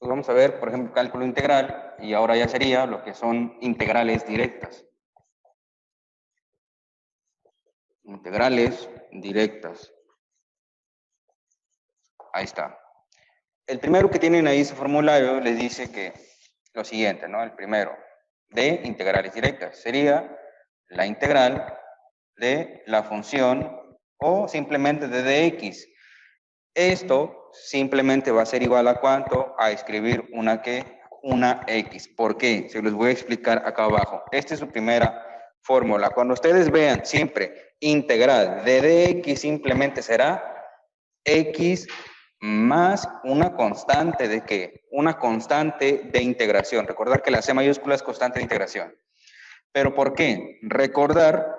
Pues vamos a ver, por ejemplo, cálculo integral, y ahora ya sería lo que son integrales directas. Integrales directas. Ahí está. El primero que tienen ahí su formulario les dice que lo siguiente, ¿no? El primero de integrales directas sería la integral de la función o simplemente de dx. Esto simplemente va a ser igual a ¿cuánto? A escribir una ¿qué? Una x. ¿Por qué? Se los voy a explicar acá abajo. Esta es su primera fórmula. Cuando ustedes vean siempre integral de dx, simplemente será x más una constante ¿de qué? Una constante de integración. Recordar que la C mayúscula es constante de integración. ¿Pero por qué? Recordar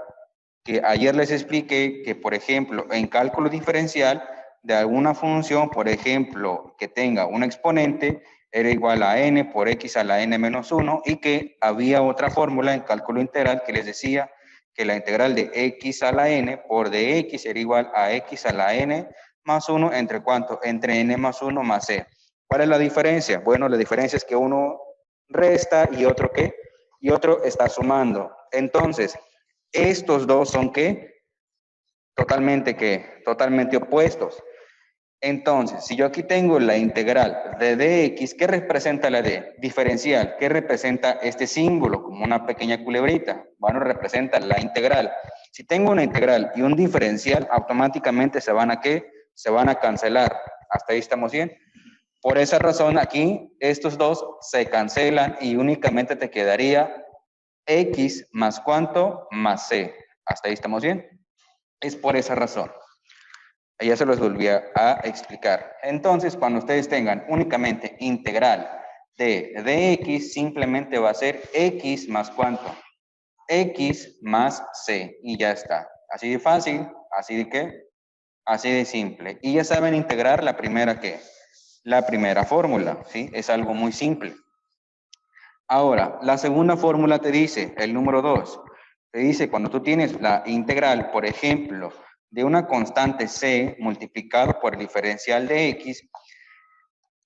que ayer les expliqué que, por ejemplo, en cálculo diferencial de alguna función, por ejemplo, que tenga un exponente, era igual a n por x a la n menos 1, y que había otra fórmula en cálculo integral que les decía que la integral de x a la n por dx era igual a x a la n más 1, ¿entre cuánto? Entre n más 1 más c. ¿Cuál es la diferencia? Bueno, la diferencia es que uno resta y otro ¿qué? Y otro está sumando. Entonces, estos dos son ¿qué? Totalmente opuestos. Entonces, si yo aquí tengo la integral de dx, ¿qué representa la d? Diferencial. ¿Qué representa este símbolo? Como una pequeña culebrita. Bueno, representa la integral. Si tengo una integral y un diferencial, automáticamente se van a ¿qué? Se van a cancelar. ¿Hasta ahí estamos bien? Por esa razón, aquí estos dos se cancelan y únicamente te quedaría x más ¿cuánto? Más c. ¿Hasta ahí estamos bien? Es por esa razón. Ya se los volví a explicar. Entonces, cuando ustedes tengan únicamente integral de dx, simplemente va a ser x más ¿cuánto? X más c. Y ya está. Así de fácil, así de qué, así de simple. Y ya saben integrar la primera ¿qué? La primera fórmula, ¿sí? Es algo muy simple. Ahora, la segunda fórmula te dice, el número 2, te dice cuando tú tienes la integral, por ejemplo, de una constante c multiplicado por el diferencial de x,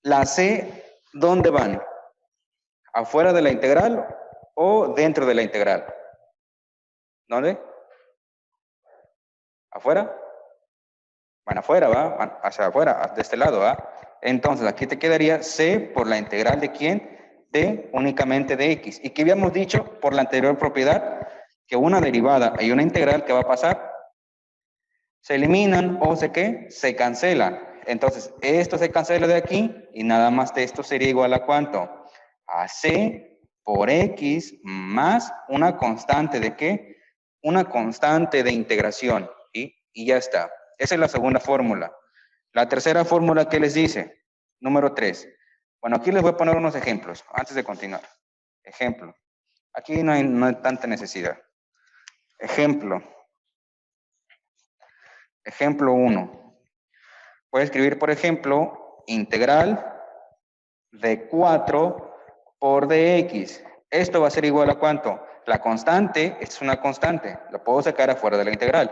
la c, ¿dónde van? ¿Afuera de la integral o dentro de la integral? ¿Dónde? ¿Afuera? Van afuera, ¿va? Van hacia afuera, de este lado, ¿va? Entonces, aquí te quedaría c por la integral de ¿quién? De únicamente de x. ¿Y qué habíamos dicho por la anterior propiedad? Que una derivada y una integral, ¿qué va a pasar? Se eliminan o ¿qué? Se cancelan. Entonces, esto se cancela de aquí y nada más de esto sería igual a ¿cuánto? A c por x más una constante ¿de qué? Una constante de integración. ¿Sí? Y ya está. Esa es la segunda fórmula. La tercera fórmula, ¿qué les dice? Número 3. Bueno, aquí les voy a poner unos ejemplos antes de continuar. Ejemplo. Aquí no hay tanta necesidad. Ejemplo. Ejemplo 1. Voy a escribir, por ejemplo, integral de 4 por dx. Esto va a ser igual a ¿cuánto? La constante es una constante. La puedo sacar afuera de la integral.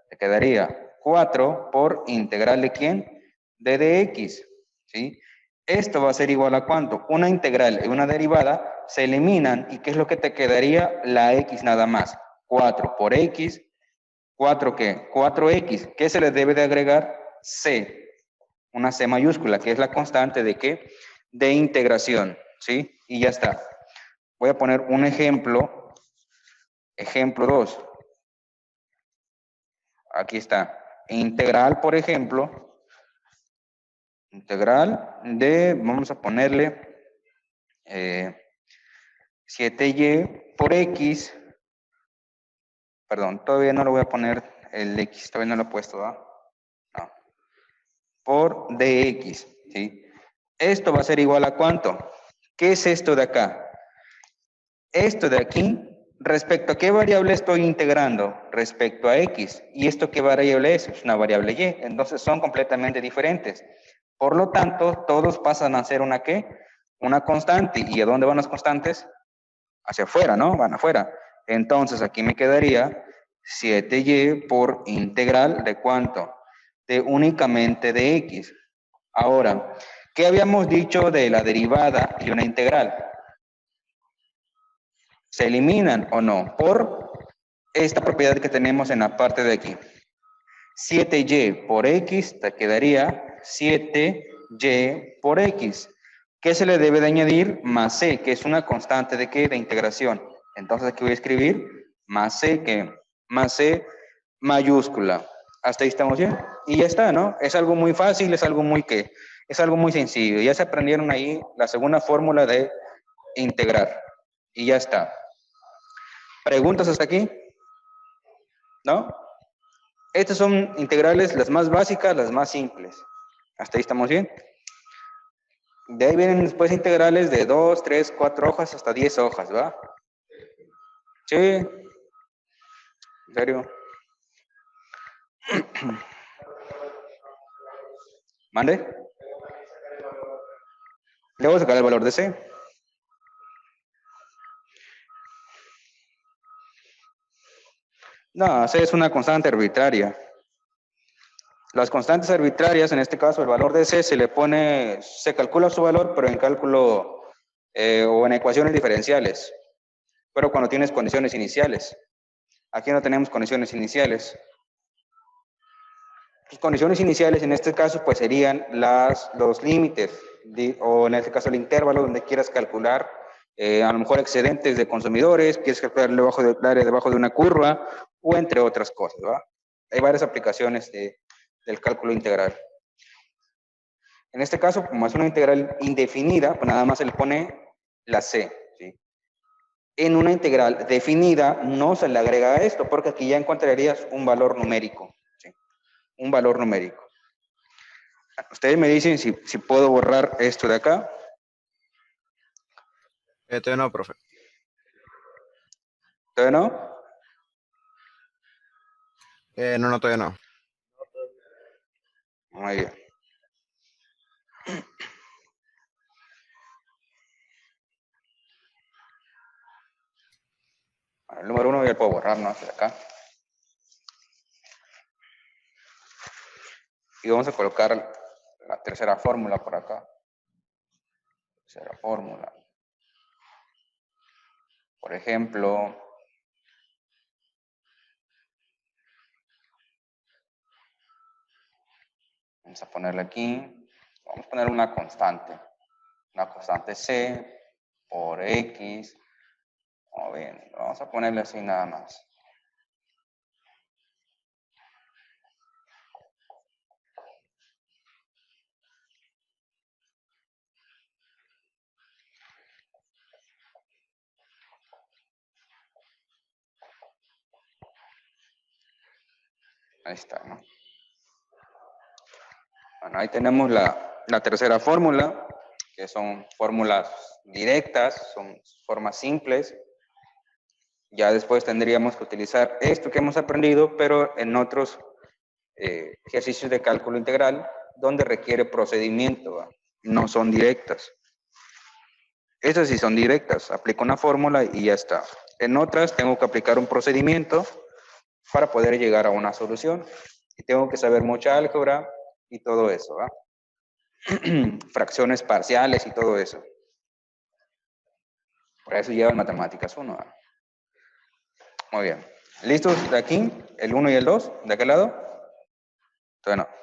Me quedaría 4 por integral de ¿quién? De dx. ¿Sí? Esto va a ser igual a ¿cuánto? Una integral y una derivada se eliminan. ¿Y qué es lo que te quedaría? La x nada más. 4 por x. ¿4 qué? 4x. ¿Qué se le debe de agregar? C. Una C mayúscula, que es la constante de qué? De integración, ¿sí? Y ya está. Voy a poner un ejemplo. Ejemplo 2. Aquí está. Integral, por ejemplo. Integral de, vamos a ponerle 7y por x. Perdón, todavía no lo voy a poner el x, todavía no lo he puesto, ¿verdad? No. Por dx, ¿sí? Esto va a ser igual a ¿cuánto? ¿Qué es esto de acá? Esto de aquí, ¿respecto a qué variable estoy integrando? Respecto a x. ¿Y esto qué variable es? Es una variable y. Entonces son completamente diferentes. Por lo tanto, todos pasan a ser una ¿qué? Una constante. ¿Y a dónde van las constantes? Hacia afuera, ¿no? Van afuera. Entonces aquí me quedaría 7y por integral de ¿cuánto? De únicamente de x. Ahora, ¿Qué habíamos dicho de la derivada y una integral? ¿Se eliminan o no? Por esta propiedad que tenemos en la parte de aquí. 7y por x te quedaría 7y por x. ¿Qué se le debe de añadir? Más c, que es una constante de ¿qué? De integración. Entonces aquí voy a escribir más c, que más c mayúscula. Hasta ahí estamos bien. Y ya está, ¿no? Es algo muy fácil, es algo muy es algo muy sencillo. Ya se aprendieron ahí la segunda fórmula de integrar. Y ya está. ¿Preguntas hasta aquí? ¿No? Estas son integrales las más básicas, las más simples. Hasta ahí estamos bien. De ahí vienen después integrales de 2, 3, 4 hojas hasta 10 hojas, ¿va? Sí. ¿En serio? ¿Mande? Le voy a sacar el valor de C. No, C es una constante arbitraria. Las constantes arbitrarias, en este caso el valor de C, se le pone, se calcula su valor, pero en cálculo o en ecuaciones diferenciales. Pero cuando tienes condiciones iniciales. Aquí no tenemos condiciones iniciales. Las condiciones iniciales en este caso pues serían los límites, o en este caso el intervalo donde quieras calcular a lo mejor excedentes de consumidores, quieres calcular debajo de una curva, o entre otras cosas, ¿va? Hay varias aplicaciones del cálculo integral. En este caso, como es una integral indefinida, pues nada más se le pone la c, ¿sí? En una integral definida no se le agrega esto, porque aquí ya encontrarías un valor numérico, ¿sí? Un valor numérico. Ustedes me dicen si puedo borrar esto de acá. Todavía no, profe. ¿Todavía no? No, todavía no. Muy bien. Bueno, el número 1 ya puedo borrar, ¿no? Hacia acá. Y vamos a colocar la tercera fórmula por acá. Tercera fórmula. Por ejemplo, vamos a ponerle aquí, vamos a poner una constante C por X. Muy bien, vamos a ponerle así nada más. Ahí está, ¿no? Bueno, ahí tenemos la tercera fórmula, que son fórmulas directas, son formas simples. Ya después tendríamos que utilizar esto que hemos aprendido, pero en otros ejercicios de cálculo integral, donde requiere procedimiento, ¿va? No son directas. Estas sí son directas, aplico una fórmula y ya está. En otras tengo que aplicar un procedimiento para poder llegar a una solución. Y tengo que saber mucha álgebra y todo eso, ¿va? Fracciones parciales y todo eso. Por eso llevan matemáticas 1. ¿Va? Muy bien. ¿Listos de aquí? ¿El 1 y el 2? ¿De aquel lado? Todavía no.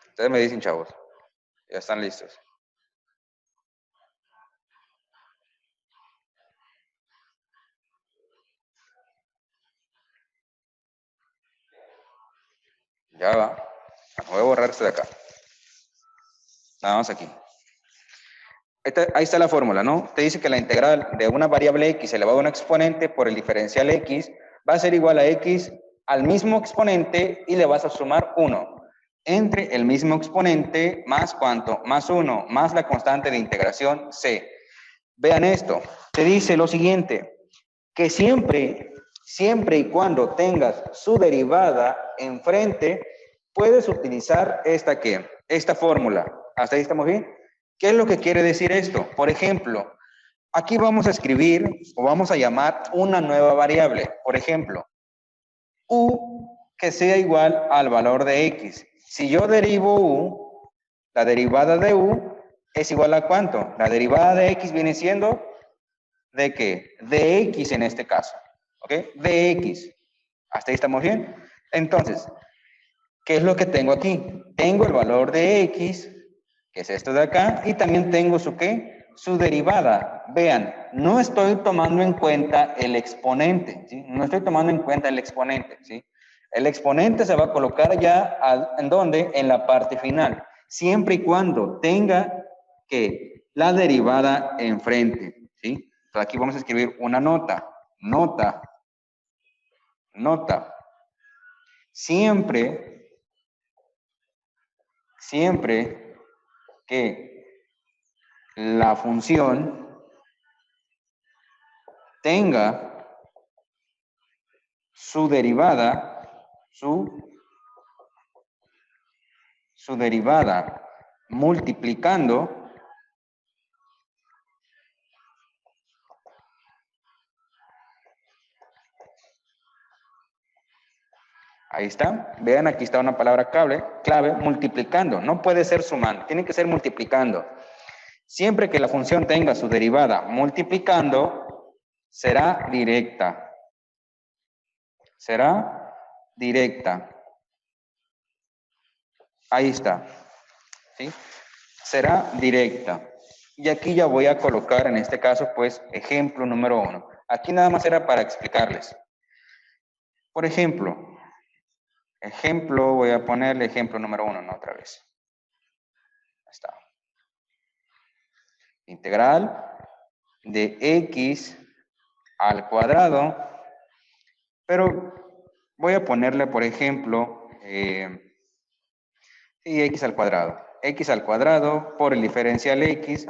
Ustedes me dicen, chavos. Ya están listos. Ya va. Voy a borrar esto de acá. Nada más aquí. Ahí está la fórmula, ¿no? Te dice que la integral de una variable x elevado a un exponente por el diferencial x va a ser igual a x al mismo exponente y le vas a sumar 1. Entre el mismo exponente más ¿cuánto? Más 1, más la constante de integración c. Vean esto. Te dice lo siguiente, que siempre y cuando tengas su derivada enfrente, puedes utilizar esta fórmula. ¿Hasta ahí estamos bien? ¿Qué es lo que quiere decir esto? Por ejemplo, Aquí vamos a escribir o vamos a llamar una nueva variable. Por ejemplo, u que sea igual al valor de x. Si yo derivo u, la derivada de u es igual a ¿cuánto? La derivada de x viene siendo ¿de qué? De x en este caso. ¿Ok? De x. ¿Hasta ahí estamos bien? Entonces, ¿qué es lo que tengo aquí? Tengo el valor de x, que es esto de acá, y también tengo su ¿qué? Su derivada. Vean, no estoy tomando en cuenta el exponente, ¿sí? No estoy tomando en cuenta el exponente, ¿sí? El exponente se va a colocar ya, ¿en dónde? En la parte final, siempre y cuando tenga que la derivada enfrente, ¿sí? Entonces aquí vamos a escribir una nota, nota, nota. Siempre que la función tenga su derivada, su derivada multiplicando ahí está, vean aquí está una palabra clave, multiplicando, no puede ser sumando, tiene que ser multiplicando. Siempre que la función tenga su derivada multiplicando, será directa. Será directa. Ahí está. ¿Sí? Será directa. Y aquí ya voy a colocar en este caso, pues, ejemplo número 1. Aquí nada más era para explicarles. Por ejemplo, voy a ponerle ejemplo número 1, ¿no? Otra vez. Ahí está. Integral de x al cuadrado, pero voy a ponerle, por ejemplo, x al cuadrado. X al cuadrado por el diferencial x,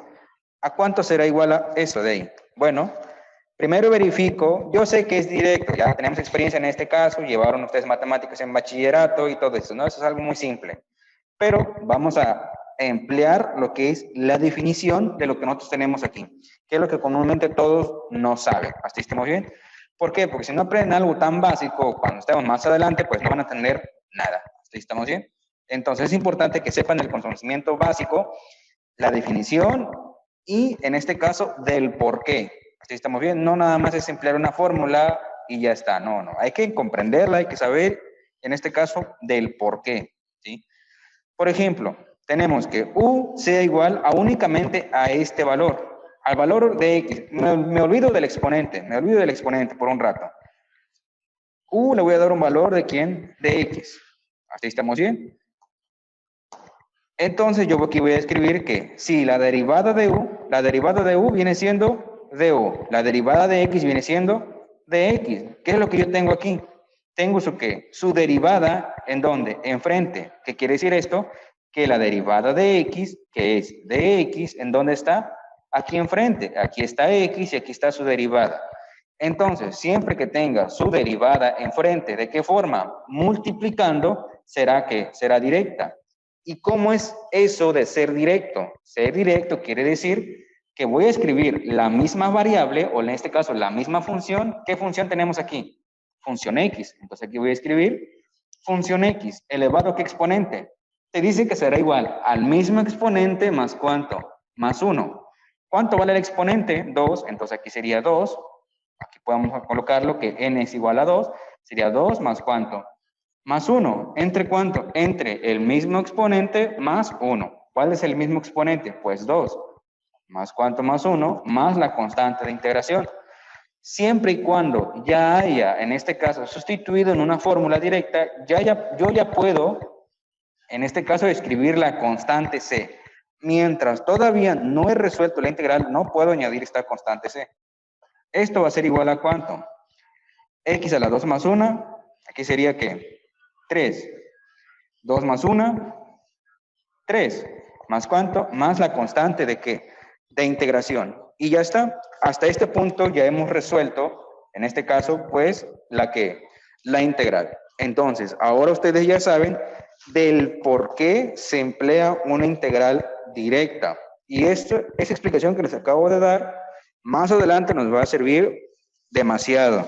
¿a cuánto será igual a eso de ahí? Bueno, primero verifico, yo sé que es directo, ya tenemos experiencia en este caso, llevaron ustedes matemáticas en bachillerato y todo eso, ¿no? Eso es algo muy simple. Pero vamos a emplear lo que es la definición de lo que nosotros tenemos aquí, que es lo que comúnmente todos no saben. ¿Hasta ahí estamos bien? ¿Por qué? Porque si no aprenden algo tan básico, cuando estemos más adelante, pues no van a entender nada. ¿Hasta ahí estamos bien? Entonces es importante que sepan el conocimiento básico, la definición y en este caso del por qué. ¿Hasta ahí estamos bien? No nada más es emplear una fórmula y ya está. No, no. Hay que comprenderla, hay que saber, en este caso, del por qué. ¿Sí? Por ejemplo, tenemos que u sea igual a únicamente a este valor, al valor de x. Me olvido del exponente, por un rato. U le voy a dar un valor de ¿quién? De x. ¿Hasta ahí estamos bien? Entonces yo aquí voy a escribir que si la derivada de u viene siendo de u, la derivada de x viene siendo de x. ¿Qué es lo que yo tengo aquí? Tengo su ¿qué? Su derivada, ¿en dónde? Enfrente. ¿Qué quiere decir esto? Que la derivada de x, que es de x, ¿en dónde está? Aquí enfrente. Aquí está x y aquí está su derivada. Entonces, siempre que tenga su derivada enfrente, ¿de qué forma? Multiplicando, ¿será que será directa? ¿Y cómo es eso de ser directo? Ser directo quiere decir que voy a escribir la misma variable, o en este caso la misma función. ¿Qué función tenemos aquí? Función x. Entonces aquí voy a escribir función x, elevado a ¿qué exponente? Te dice que será igual al mismo exponente más ¿cuánto? Más 1. ¿Cuánto vale el exponente? 2. Entonces aquí sería 2. Aquí podemos colocarlo que n es igual a 2. Sería 2 más ¿cuánto? Más 1. ¿Entre cuánto? Entre el mismo exponente más 1. ¿Cuál es el mismo exponente? Pues 2. Más ¿cuánto? Más 1. Más la constante de integración. Siempre y cuando ya haya, en este caso, sustituido en una fórmula directa, yo ya puedo, en este caso, escribir la constante c. Mientras todavía no he resuelto la integral, no puedo añadir esta constante c. Esto va a ser igual a ¿cuánto? X a la 2 más 1. Aquí sería ¿qué? 3. 2 más 1. 3. ¿Más cuánto? Más la constante de ¿qué? De integración. Y ya está. Hasta este punto ya hemos resuelto, en este caso, pues, la integral. Entonces, ahora ustedes ya saben del por qué se emplea una integral directa. Y esa explicación que les acabo de dar, Más adelante nos va a servir demasiado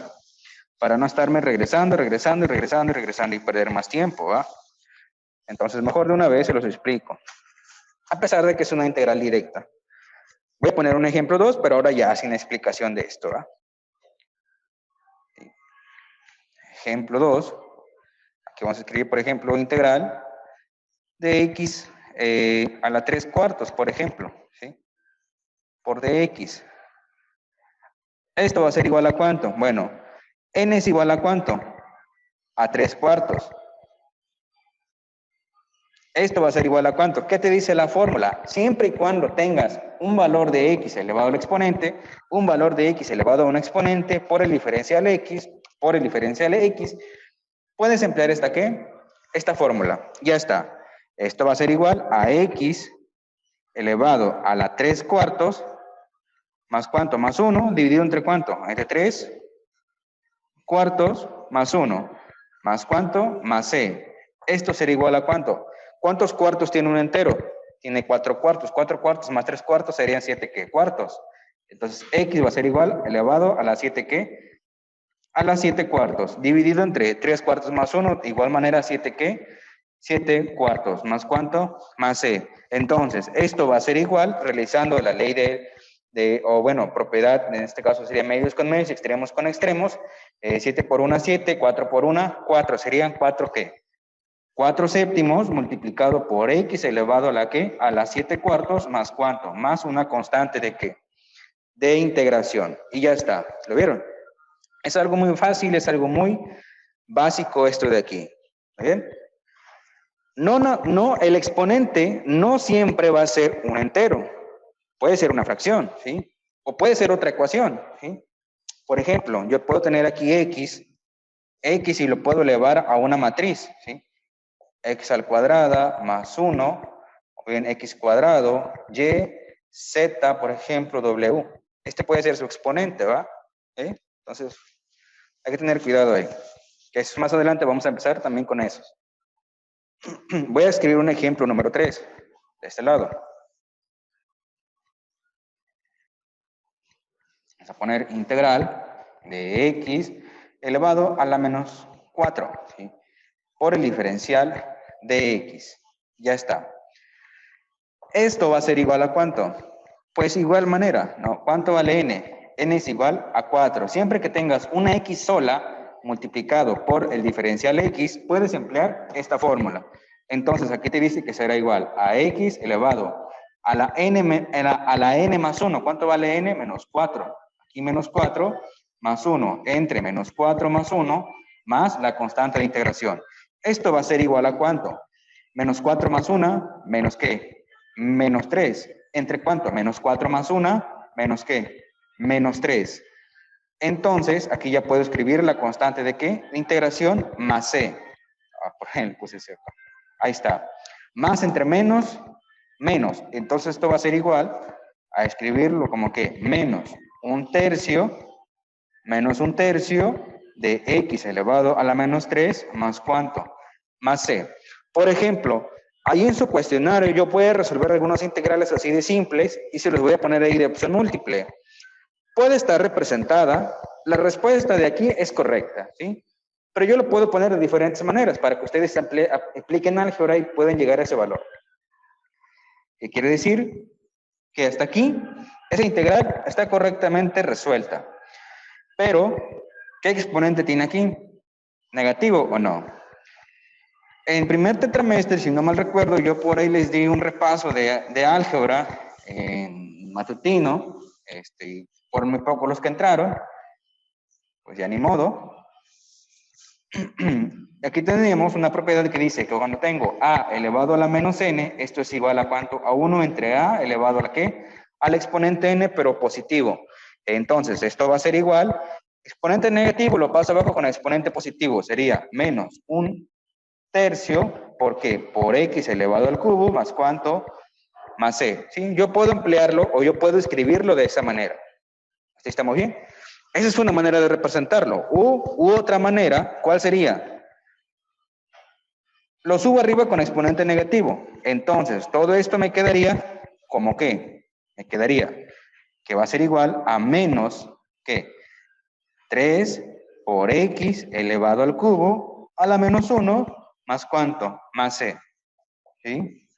para no estarme regresando y perder más tiempo, ¿va? Entonces, mejor de una vez se los explico. A pesar de que es una integral directa. Voy a poner un ejemplo 2, pero ahora ya sin explicación de esto, ¿va? Ejemplo 2. Aquí vamos a escribir, por ejemplo, integral de x a la 3/4, por ejemplo, ¿sí? Por dx. Esto va a ser igual a ¿cuánto? Bueno, n es igual a ¿cuánto? A 3/4. Esto va a ser igual a ¿cuánto? ¿Qué te dice la fórmula? Siempre y cuando tengas un valor de x elevado al exponente, un valor de x elevado a un exponente por el diferencial x, puedes emplear esta ¿qué? Esta fórmula. Ya está. Esto va a ser igual a x elevado a la 3/4 más ¿cuánto? Más 1 dividido entre ¿cuánto? Entre 3/4 más 1. ¿Más cuánto? Más c. Esto será igual a ¿cuánto? ¿Cuántos cuartos tiene un entero? Tiene 4 cuartos. 4 cuartos más 3 cuartos serían 7 ¿qué? Cuartos. Entonces, x va a ser igual elevado a la 7 ¿qué? A las 7 cuartos. Dividido entre 3 cuartos más 1, de igual manera 7 ¿qué? 7 cuartos. ¿Más cuánto? Más c. Entonces, esto va a ser igual, realizando la ley propiedad, en este caso sería medios con medios, extremos con extremos. 7 por 1, 7, 4 por 1, 4. Serían 4 ¿qué? 4 séptimos multiplicado por x elevado a la ¿qué? A las 7 cuartos más ¿cuánto? Más una constante de ¿qué? De integración. Y ya está. ¿Lo vieron? Es algo muy fácil, es algo muy básico esto de aquí. ¿Bien? No, el exponente no siempre va a ser un entero. Puede ser una fracción, ¿sí? O puede ser otra ecuación, ¿sí? Por ejemplo, yo puedo tener aquí x y lo puedo elevar a una matriz, ¿sí? X al cuadrada más 1, o bien x cuadrado, y, z, por ejemplo, w. Este puede ser su exponente, ¿va? Entonces, hay que tener cuidado ahí. Que más adelante vamos a empezar también con esos. Voy a escribir un ejemplo número 3, de este lado. Vamos a poner integral de x elevado a la menos 4, ¿sí? Por el diferencial de x. Ya está. Esto va a ser igual a ¿cuánto? Pues igual manera, ¿no? ¿Cuánto vale n? N es igual a 4. Siempre que tengas una x sola multiplicado por el diferencial x, puedes emplear esta fórmula. Entonces, aquí te dice que será igual a x elevado a la n más 1. ¿Cuánto vale n? Menos 4. Aquí menos 4 más 1 entre menos 4 más 1 más la constante de integración. Esto va a ser igual a ¿cuánto? Menos 4 más 1, menos ¿qué? Menos 3. ¿Entre cuánto? Menos 4 más 1, menos ¿qué? Menos 3. Entonces, aquí ya puedo escribir la constante de ¿qué? De integración más c. Por ejemplo, puse C. Ahí está. Más entre menos, menos. Entonces, esto va a ser igual a escribirlo como que menos 1/3 menos 1/3 de x elevado a la menos 3 más ¿cuánto? Más c. Por ejemplo, ahí en su cuestionario yo puedo resolver algunas integrales así de simples y se los voy a poner ahí de opción múltiple. Puede estar representada, la respuesta de aquí es correcta, ¿sí? Pero yo lo puedo poner de diferentes maneras para que ustedes apliquen álgebra y puedan llegar a ese valor. ¿Qué quiere decir? Que hasta aquí esa integral está correctamente resuelta. Pero, ¿qué exponente tiene aquí? ¿Negativo o no? En primer tetramestre, si no mal recuerdo, yo por ahí les di un repaso de álgebra en matutino, por muy poco los que entraron, pues ya ni modo. Aquí tenemos una propiedad que dice que cuando tengo a elevado a la menos n, esto es igual a ¿cuánto? A 1 entre a elevado a la ¿qué? Al exponente n, pero positivo. Entonces, esto va a ser igual. Exponente negativo lo paso abajo con exponente positivo. Sería menos 1/3, ¿por qué? Por x elevado al cubo, más ¿cuánto? Más c. ¿Sí? Yo puedo emplearlo o yo puedo escribirlo de esa manera. ¿Así estamos bien? Esa es una manera de representarlo. U otra manera, ¿cuál sería? Lo subo arriba con exponente negativo. Entonces, todo esto me quedaría como ¿qué? Me quedaría que va a ser igual a menos, ¿qué? 3 por x elevado al cubo a la menos 1 más ¿cuánto? Más c. ¿Sí?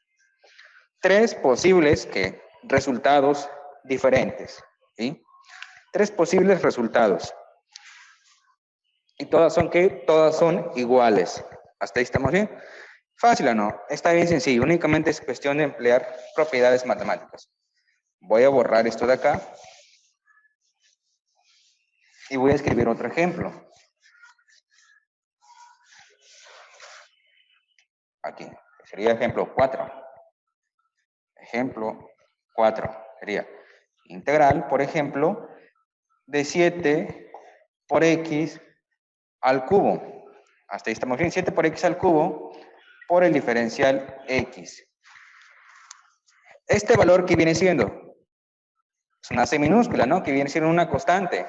Tres posibles ¿qué? Resultados diferentes. ¿Sí? Tres posibles resultados. ¿Y todas son qué? Todas son iguales. ¿Hasta ahí estamos bien? ¿Fácil o no? Está bien sencillo. Únicamente es cuestión de emplear propiedades matemáticas. Voy a borrar esto de acá. Y voy a escribir otro ejemplo. Aquí. Sería ejemplo 4. Ejemplo 4. Sería integral, por ejemplo, de 7 por x al cubo. Hasta ahí estamos bien. 7 por x al cubo por el diferencial x. Este valor que viene siendo es una c minúscula, ¿no? Que viene siendo una constante.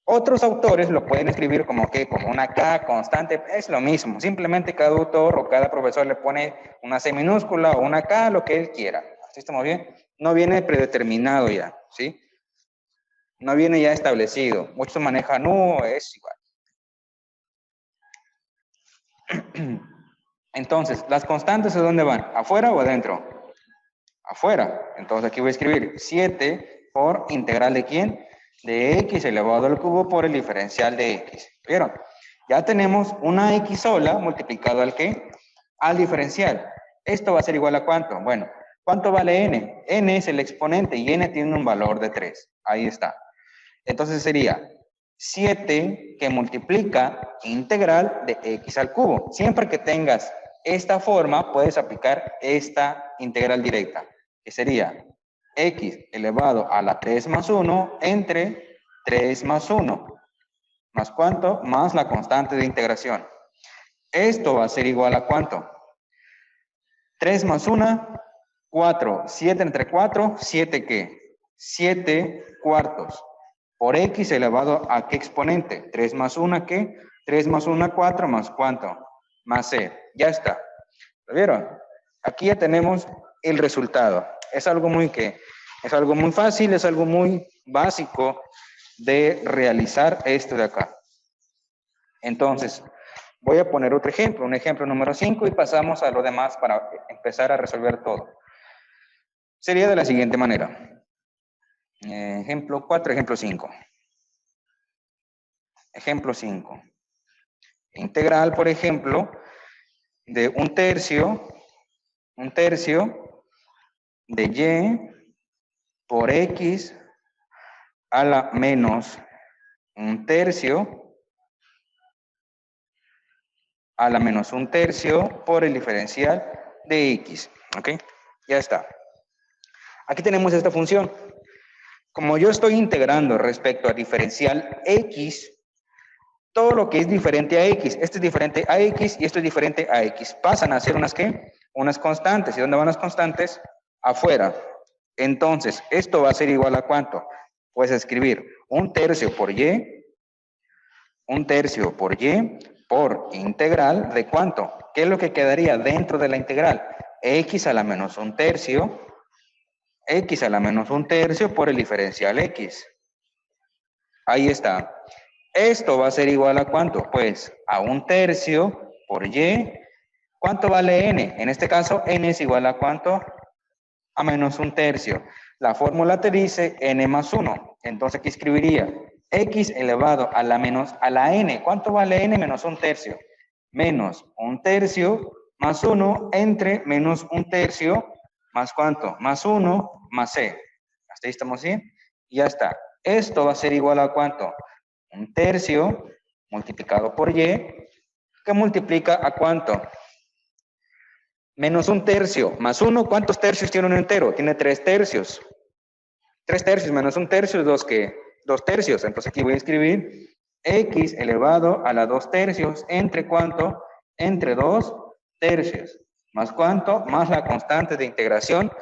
Otros autores lo pueden escribir como que como una k constante, es lo mismo. Simplemente cada autor o cada profesor le pone una c minúscula o una k, lo que él quiera. ¿Así estamos bien? No viene predeterminado ya, ¿sí? No viene ya establecido. Muchos manejan, no, es igual. Entonces, ¿las constantes de dónde van? ¿Afuera o adentro? Afuera. Entonces aquí voy a escribir 7 por integral de ¿quién? De x elevado al cubo por el diferencial de x. ¿Vieron? Ya tenemos una x sola multiplicado al ¿qué? Al diferencial. ¿Esto va a ser igual a cuánto? Bueno, ¿cuánto vale n? N es el exponente y n tiene un valor de 3. Ahí está. Entonces sería 7 que multiplica integral de x al cubo. Siempre que tengas esta forma, puedes aplicar esta integral directa, que sería x elevado a la 3 más 1 entre 3 más 1. ¿Más cuánto? Más la constante de integración. Esto va a ser igual a ¿cuánto? 3 más 1, 4. 7 entre 4, 7 ¿qué? 7 cuartos. Por x elevado a ¿qué exponente? 3 más 1, ¿qué? 3 más 1, 4, más ¿cuánto? Más c. Ya está. ¿Lo vieron? Aquí ya tenemos el resultado. Es algo muy fácil, es algo muy básico de realizar esto de acá. Entonces, voy a poner otro ejemplo, un ejemplo número 5 y pasamos a lo demás para empezar a resolver todo. Sería de la siguiente manera. Ejemplo 4, ejemplo 5. Ejemplo 5. Integral, por ejemplo, de un tercio de y por x a la menos un tercio a la menos un tercio por el diferencial de x. ¿Ok? Ya está. Aquí tenemos esta función. Como yo estoy integrando respecto a diferencial x, todo lo que es diferente a x, esto es diferente a x y esto es diferente a x, pasan a ser unas ¿qué? Unas constantes. ¿Y dónde van las constantes? Afuera. Entonces, esto va a ser igual a ¿cuánto? Puedes escribir un tercio por y por integral de ¿cuánto? ¿Qué es lo que quedaría dentro de la integral? X a la menos un tercio, x a la menos un tercio por el diferencial x. Ahí está. Esto va a ser igual a ¿cuánto? Pues a un tercio por y. ¿Cuánto vale n? En este caso, n es igual a ¿cuánto? A menos un tercio. La fórmula te dice n más 1. Entonces aquí escribiría x elevado a la n. ¿Cuánto vale n menos un tercio? Menos un tercio más 1 entre menos un tercio más ¿cuánto? Más 1 más c. ¿Hasta ahí estamos bien? Ya está. Esto va a ser igual a ¿cuánto? Un tercio multiplicado por y, que multiplica a ¿cuánto? Menos un tercio más 1. ¿Cuántos tercios tiene un entero? Tiene 3 tercios. 3 tercios menos un tercio es 2 tercios. Entonces aquí voy a escribir x elevado a la 2 tercios entre ¿cuánto? Entre 2 tercios. ¿Más cuánto? Más la constante de integración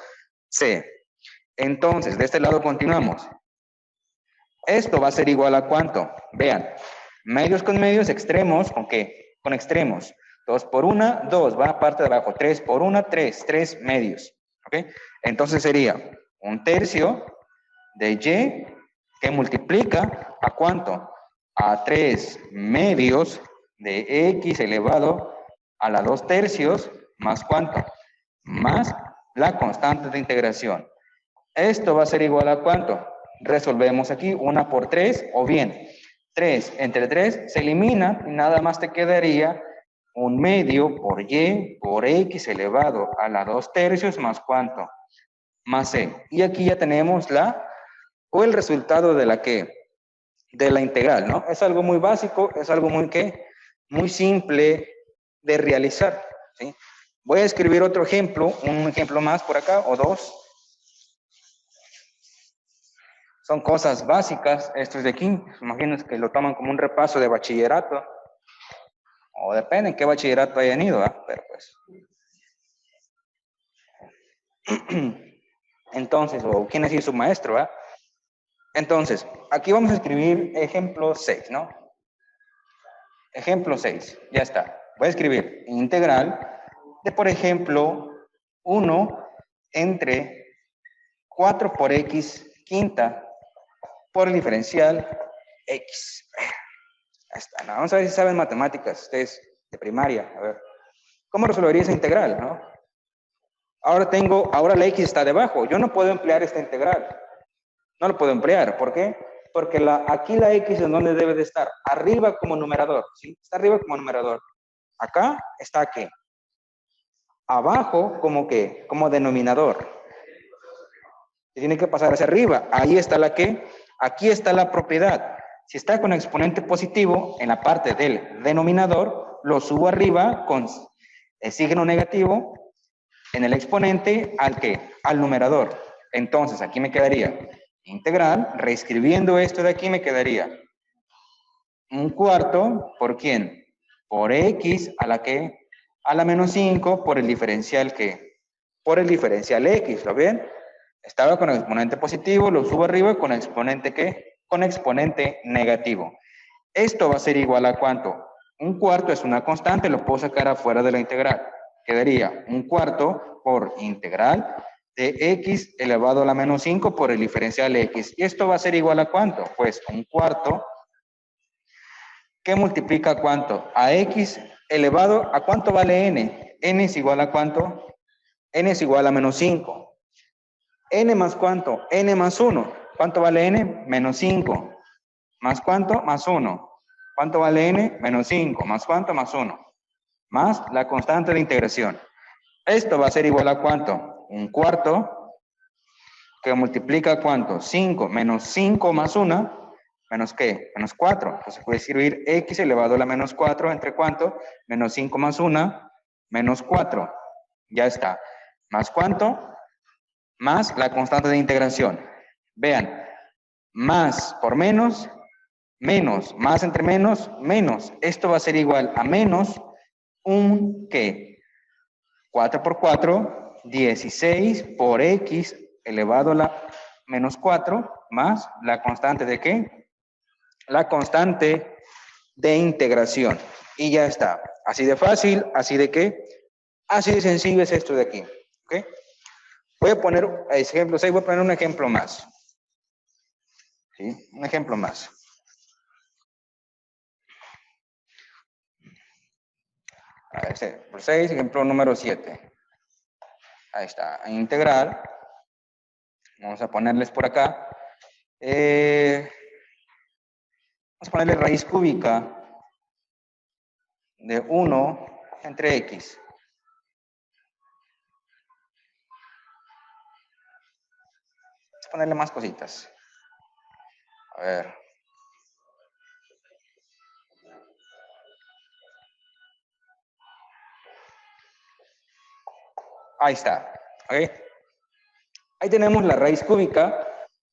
c. Entonces, de este lado continuamos. Esto va a ser igual a ¿cuánto? Vean, medios con medios, extremos, ¿con qué? Con extremos. 2 por 1, 2, va a parte de abajo. 3 por 1, 3, 3 medios. ¿Ok? Entonces sería un tercio de y que multiplica ¿a cuánto? A 3 medios de x elevado a la 2 tercios más ¿cuánto? Más la constante de integración. Esto va a ser igual a ¿cuánto? Resolvemos aquí 1 por 3 o bien 3 entre 3 se elimina y nada más te quedaría un medio por y por x elevado a la 2 tercios más ¿cuánto? Más c. Y aquí ya tenemos el resultado de la que de la integral, ¿no? Es algo muy básico, es algo muy simple de realizar, ¿sí? Voy a escribir otro ejemplo, un ejemplo más por acá, o dos. Son cosas básicas, estos de aquí. Imagínense que lo toman como un repaso de bachillerato. O depende en qué bachillerato hayan ido, ¿eh? Pero pues. Entonces, o quién es su maestro, ¿eh? Entonces, aquí vamos a escribir ejemplo 6, ¿no? Ejemplo 6, ya está. Voy a escribir integral de, por ejemplo, 1 entre 4 por x quinta por el diferencial x. Ahí está, ¿no? Vamos a ver si saben matemáticas, ustedes de primaria. A ver, ¿cómo resolvería esa integral, no? Ahora la x está debajo. Yo no puedo emplear esta integral. No lo puedo emplear. ¿Por qué? Porque aquí la x en donde debe de estar. Arriba como numerador, ¿sí? Está arriba como numerador. Acá está aquí. Abajo como que, como denominador. Tiene que pasar hacia arriba. Ahí está la que. Aquí está la propiedad. Si está con exponente positivo en la parte del denominador, lo subo arriba con el signo negativo en el exponente al numerador. Entonces, aquí me quedaría integral, reescribiendo esto de aquí me quedaría un cuarto, ¿por quién? Por x a la menos 5 por el diferencial por el diferencial x, ¿lo ven? Estaba con exponente positivo, lo subo arriba con exponente con exponente negativo. Esto va a ser igual a ¿cuánto? Un cuarto es una constante, lo puedo sacar afuera de la integral. Quedaría un cuarto por integral de x elevado a la menos 5 por el diferencial x. ¿Y esto va a ser igual a cuánto? Pues un cuarto que multiplica ¿cuánto? A x elevado a ¿cuánto vale n? N es igual a ¿cuánto? N es igual a menos 5. N más ¿cuánto? N más 1. ¿Cuánto vale n? Menos 5. ¿Más cuánto? Más 1. ¿Cuánto vale n? Menos 5. ¿Más cuánto? Más 1. Más la constante de integración. Esto va a ser igual a ¿cuánto? Un cuarto que multiplica ¿cuánto? 5 menos 5 más 1. ¿Menos qué? Menos 4. Entonces puede escribir x elevado a la menos 4 entre ¿cuánto? Menos 5 más 1. Menos 4. Ya está. ¿Más cuánto? Más la constante de integración. Vean, más por menos, menos, más entre menos, menos. Esto va a ser igual a menos un ¿qué? 4 por 4, 16 por x elevado a la menos 4, más la constante de ¿qué? La constante de integración. Y ya está. Así de fácil, así de ¿qué? Así de sencillo es esto de aquí. ¿Ok? Voy a poner ejemplo 6, voy a poner un ejemplo más. ¿Sí? Un ejemplo más. A ver, por 6, ejemplo número 7. Ahí está, integral. Vamos a ponerles por acá. Vamos a ponerle raíz cúbica de 1 entre x. Vamos a ponerle más cositas. A ver. Ahí está. ¿Ok? Ahí tenemos la raíz cúbica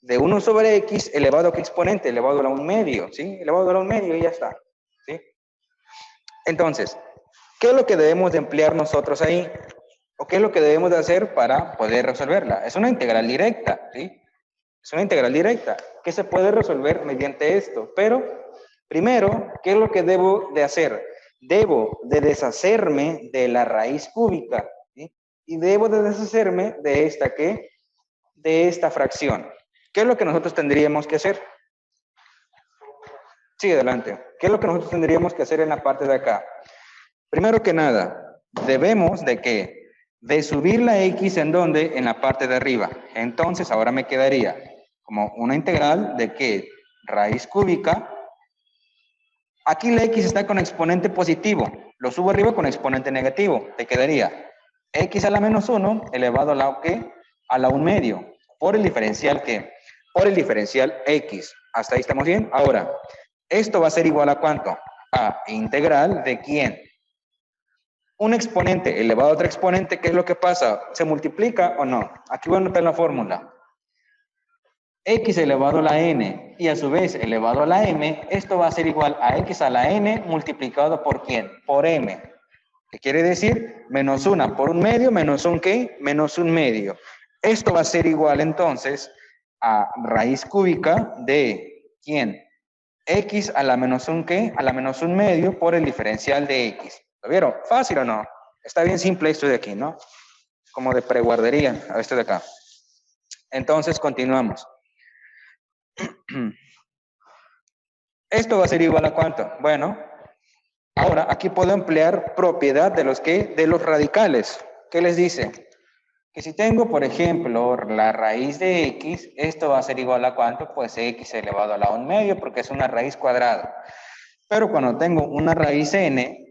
de 1 sobre x elevado a qué exponente, elevado a la 1 medio, ¿sí? Elevado a la 1 medio y ya está, ¿sí? Entonces, ¿qué es lo que debemos de emplear nosotros ahí? ¿O qué es lo que debemos de hacer para poder resolverla? Es una integral directa, ¿sí? Es una integral directa que se puede resolver mediante esto. Pero, primero, ¿qué es lo que debo de hacer? Debo de deshacerme de la raíz cúbica, ¿sí? Y debo de deshacerme de esta, ¿qué? De esta fracción. ¿Qué es lo que nosotros tendríamos que hacer? Sí, adelante. ¿Qué es lo que nosotros tendríamos que hacer en la parte de acá? Primero que nada, debemos de ¿qué? De subir la x en donde, en la parte de arriba. Entonces, ahora me quedaría como una integral de ¿qué? Raíz cúbica. Aquí la x está con exponente positivo. Lo subo arriba con exponente negativo. Te quedaría x a la menos 1 elevado a la ¿qué? A la 1 medio. Por el diferencial ¿qué? Por el diferencial x. ¿Hasta ahí estamos bien? Ahora, esto va a ser igual a ¿cuánto? A integral de ¿quién? Un exponente elevado a otro exponente, ¿qué es lo que pasa? ¿Se multiplica o no? Aquí voy a anotar la fórmula. X elevado a la n y a su vez elevado a la m, esto va a ser igual a x a la n multiplicado por ¿quién? Por m. ¿Qué quiere decir? Menos 1 por 1 medio, menos un ¿qué? Menos 1 medio. Esto va a ser igual entonces a raíz cúbica de ¿quién? X a la menos 1 ¿qué? A la menos 1 medio por el diferencial de x. ¿Lo vieron? ¿Fácil o no? Está bien simple esto de aquí, ¿no? Como de preguardería a esto de acá. Entonces, continuamos. Esto va a ser igual a ¿cuánto? Bueno, ahora aquí puedo emplear propiedad de los ¿qué? De los radicales. ¿Qué les dice? Que si tengo, por ejemplo, la raíz de x, esto va a ser igual a ¿cuánto? Pues x elevado a la 1 medio, porque es una raíz cuadrada. Pero cuando tengo una raíz n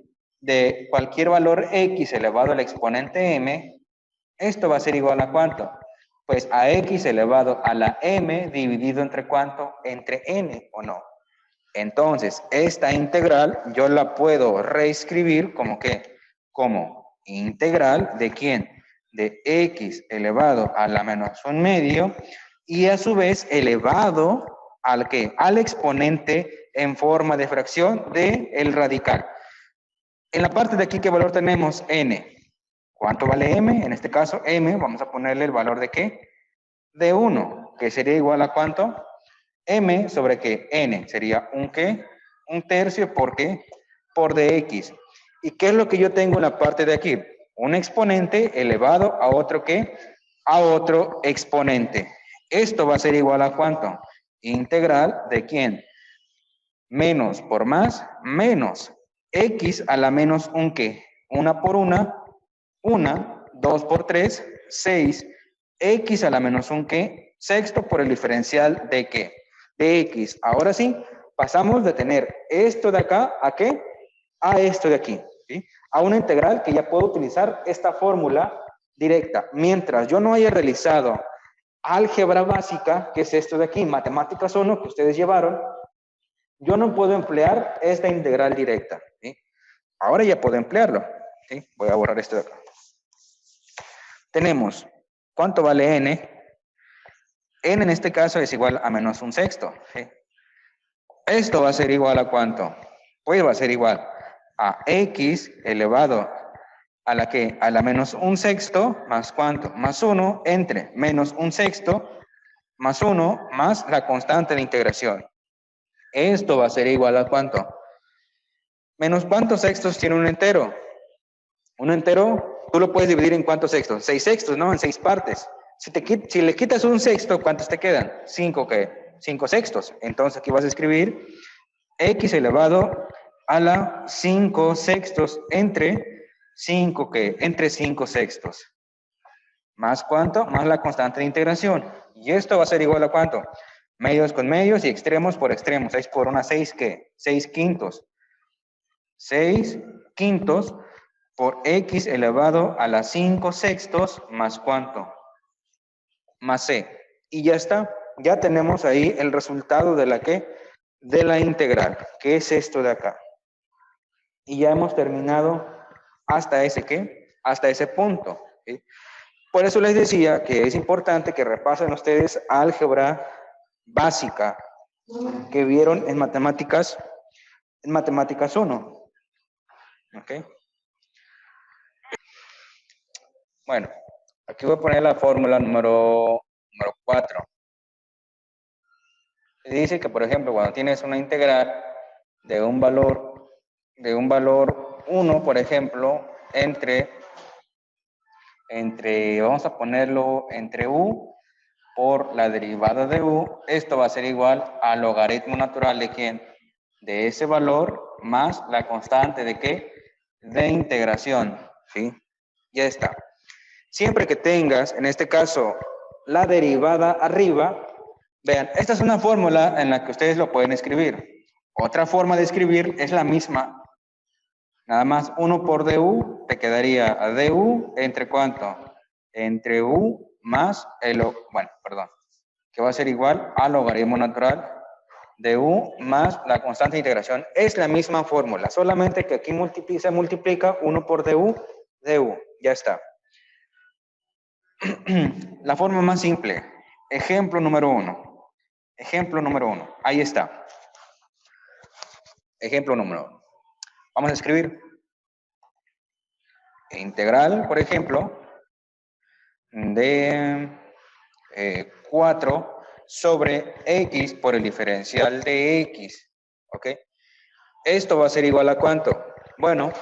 de cualquier valor x elevado al exponente m, esto va a ser igual a ¿cuánto? Pues a x elevado a la m dividido entre ¿cuánto? Entre n, ¿o no? Entonces, esta integral yo la puedo reescribir como ¿qué? Como integral de ¿quién? De x elevado a la menos 1 medio y a su vez elevado al ¿qué? Al exponente en forma de fracción del radical. En la parte de aquí, ¿qué valor tenemos? N. ¿Cuánto vale m? En este caso, m, vamos a ponerle el valor de ¿qué? De 1, que sería igual a ¿cuánto? M sobre ¿qué? N. Sería un ¿qué? Un tercio por ¿qué? Por dx. ¿Y qué es lo que yo tengo en la parte de aquí? Un exponente elevado a otro ¿qué? A otro exponente. Esto va a ser igual a ¿cuánto? Integral de ¿quién? Menos por más, menos x a la menos un ¿qué? Una por una, 2 por 3, 6, x a la menos un ¿qué? Sexto por el diferencial de ¿qué? De x. Ahora sí, pasamos de tener esto de acá a ¿qué? A esto de aquí, ¿sí? A una integral que ya puedo utilizar esta fórmula directa. Mientras yo no haya realizado álgebra básica, que es esto de aquí, matemáticas 1, que ustedes llevaron, yo no puedo emplear esta integral directa, ¿sí? Ahora ya puedo emplearlo, ¿sí? Voy a borrar esto de acá. Tenemos, ¿cuánto vale n? N en este caso es igual a menos un sexto, ¿sí? Esto va a ser igual a ¿cuánto? Pues va a ser igual a x elevado a la que a la menos un sexto más ¿cuánto? Más 1 entre menos un sexto más 1 más la constante de integración. Esto va a ser igual a ¿cuánto? Menos ¿cuántos sextos tiene un entero? Un entero, tú lo puedes dividir en ¿cuántos sextos? 6 sextos, ¿no? En 6 partes. Si le quitas un sexto, ¿cuántos te quedan? 5, ¿qué? 5 sextos. Entonces aquí vas a escribir x elevado a la 5 sextos entre 5, ¿qué? Entre 5 sextos. ¿Más cuánto? Más la constante de integración. Y esto va a ser igual a ¿cuánto? Medios con medios y extremos por extremos. 6 por 1, 6, ¿qué? 6 quintos. 6 quintos por x elevado a la 5 sextos más ¿cuánto? Más c. Y ya está. Ya tenemos ahí el resultado de la ¿qué? De la integral, que es esto de acá. Y ya hemos terminado hasta ese ¿qué? Hasta ese punto, ¿sí? Por eso les decía que es importante que repasen ustedes álgebra básica que vieron en matemáticas 1. ¿Ok? Bueno, aquí voy a poner la fórmula número 4. Dice que, por ejemplo, cuando tienes una integral de un valor 1, por ejemplo, entre, vamos a ponerlo entre u por la derivada de u, esto va a ser igual al logaritmo natural de ¿quién? De ese valor más la constante de ¿qué? De integración, ¿sí? Ya está. Siempre que tengas, en este caso, la derivada arriba, vean, esta es una fórmula en la que ustedes lo pueden escribir. Otra forma de escribir es la misma. Nada más 1 por du te quedaría du entre ¿cuánto? Entre u más bueno, perdón, que va a ser igual al logaritmo natural de u más la constante de integración. Es la misma fórmula, solamente que aquí se multiplica 1 por du, ya está. La forma más simple, ejemplo número 1. Ejemplo número 1, ahí está. Ejemplo número 1. Vamos a escribir integral, por ejemplo, de 4 sobre x por el diferencial de x. ¿Ok? Esto va a ser igual a ¿cuánto? Bueno,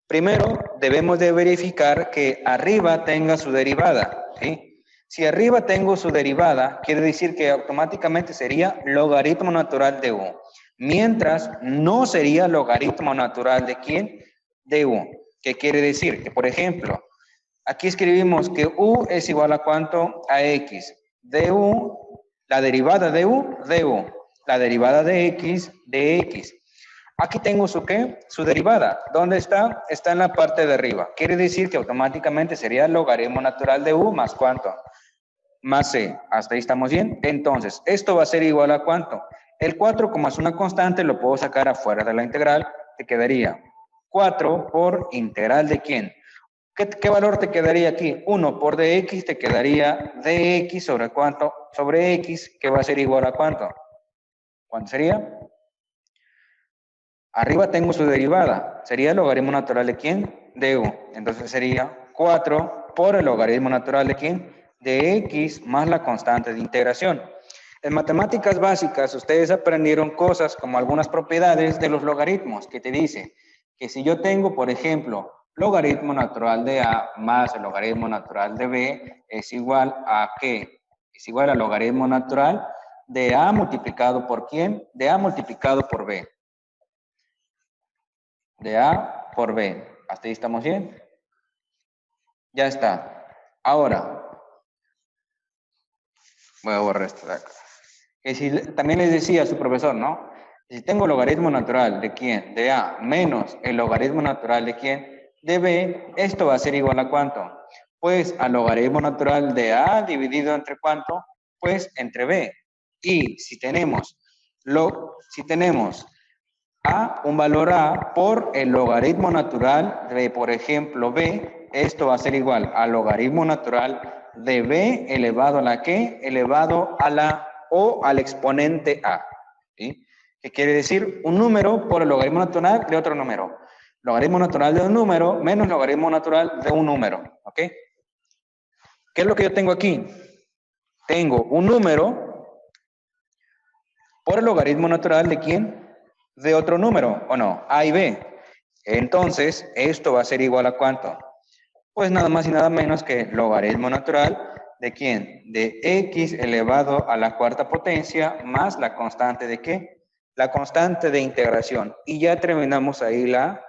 primero debemos de verificar que arriba tenga su derivada. ¿Sí? Si arriba tengo su derivada, quiere decir que automáticamente sería logaritmo natural de u. Mientras no sería logaritmo natural de ¿quién? De u. ¿Qué quiere decir? Que, por ejemplo, aquí escribimos que u es igual a ¿cuánto? A x. Du, la derivada de u, du. La derivada de x, de x. Aquí tengo su ¿qué? Su derivada. ¿Dónde está? Está en la parte de arriba. Quiere decir que automáticamente sería el logaritmo natural de u más ¿cuánto? Más c. ¿Hasta ahí estamos bien? Entonces, esto va a ser igual a ¿cuánto? El 4, como es una constante, lo puedo sacar afuera de la integral. Te quedaría 4 por integral de ¿quién? ¿Qué valor te quedaría aquí? 1 por dx te quedaría dx sobre ¿cuánto? Sobre x, que va a ser igual a ¿cuánto? ¿Cuánto sería? Arriba tengo su derivada. ¿Sería el logaritmo natural de quién? De u. Entonces sería 4 por el logaritmo natural de quién? De x más la constante de integración. En matemáticas básicas, ustedes aprendieron cosas como algunas propiedades de los logaritmos, que te dice que si yo tengo, por ejemplo, logaritmo natural de a más el logaritmo natural de b, es igual a ¿qué? Es igual al logaritmo natural de a multiplicado por ¿quién? De a multiplicado por b. De a por b. ¿Hasta ahí estamos bien? Ya está. Ahora, voy a borrar esto de acá. Que si, también les decía a su profesor, ¿no? Si tengo logaritmo natural de quién? De a menos el logaritmo natural de quién? De b, esto va a ser igual a ¿cuánto? Pues al logaritmo natural de a dividido entre ¿cuánto? Pues entre b. Y si tenemos a, un valor a por el logaritmo natural de, por ejemplo, b, esto va a ser igual al logaritmo natural de b elevado a la ¿qué? Elevado a la o al exponente a. ¿Sí? ¿Qué quiere decir? Un número por el logaritmo natural de otro número. Logaritmo natural de un número menos logaritmo natural de un número. ¿Ok? ¿Qué es lo que yo tengo aquí? Tengo un número por el logaritmo natural de ¿quién? De otro número, ¿o no? A y B. Entonces, esto va a ser igual a ¿cuánto? Pues nada más y nada menos que logaritmo natural de ¿quién? De x elevado a la cuarta potencia más la constante de ¿qué? La constante de integración. Y ya terminamos ahí la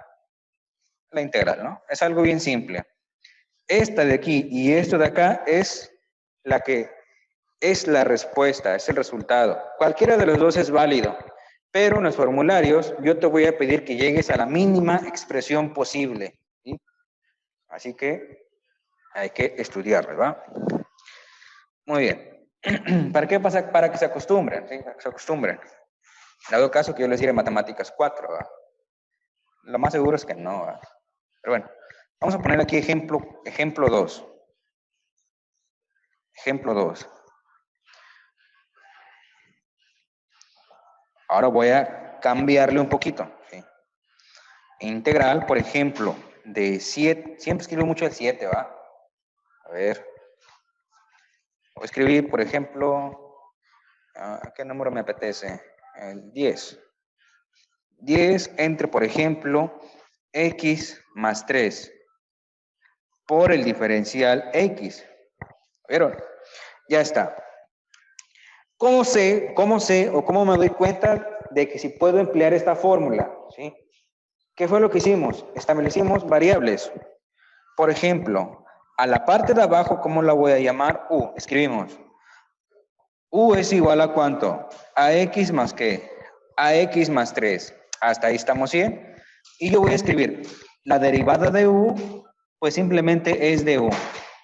integral, ¿no? Es algo bien simple. Esta de aquí y esto de acá es la que es la respuesta, es el resultado. Cualquiera de los dos es válido, pero en los formularios yo te voy a pedir que llegues a la mínima expresión posible. ¿Sí? Así que hay que estudiar, ¿verdad? Muy bien. ¿Para qué pasa? Para que se acostumbren, ¿sí? Para que se acostumbren. Dado caso que yo les diga matemáticas 4, ¿verdad? Lo más seguro es que no, ¿verdad? Pero bueno, vamos a poner aquí ejemplo 2. Ejemplo 2. Ahora voy a cambiarle un poquito. ¿Sí? Integral, por ejemplo, de 7. Siempre escribo mucho el 7, ¿va? A ver. Voy a escribir, por ejemplo, ¿a qué número me apetece? El 10. 10 entre, por ejemplo, x más 3 por el diferencial x. ¿Vieron? Ya está. ¿Cómo sé o cómo me doy cuenta de que si puedo emplear esta fórmula? ¿Sí? ¿Qué fue lo que hicimos? Establecimos variables. Por ejemplo, a la parte de abajo, ¿cómo la voy a llamar? U. Escribimos. U es igual a ¿cuánto? A X más ¿qué? A X más 3. Hasta ahí estamos bien. Y yo voy a escribir la derivada de U, pues simplemente es de U.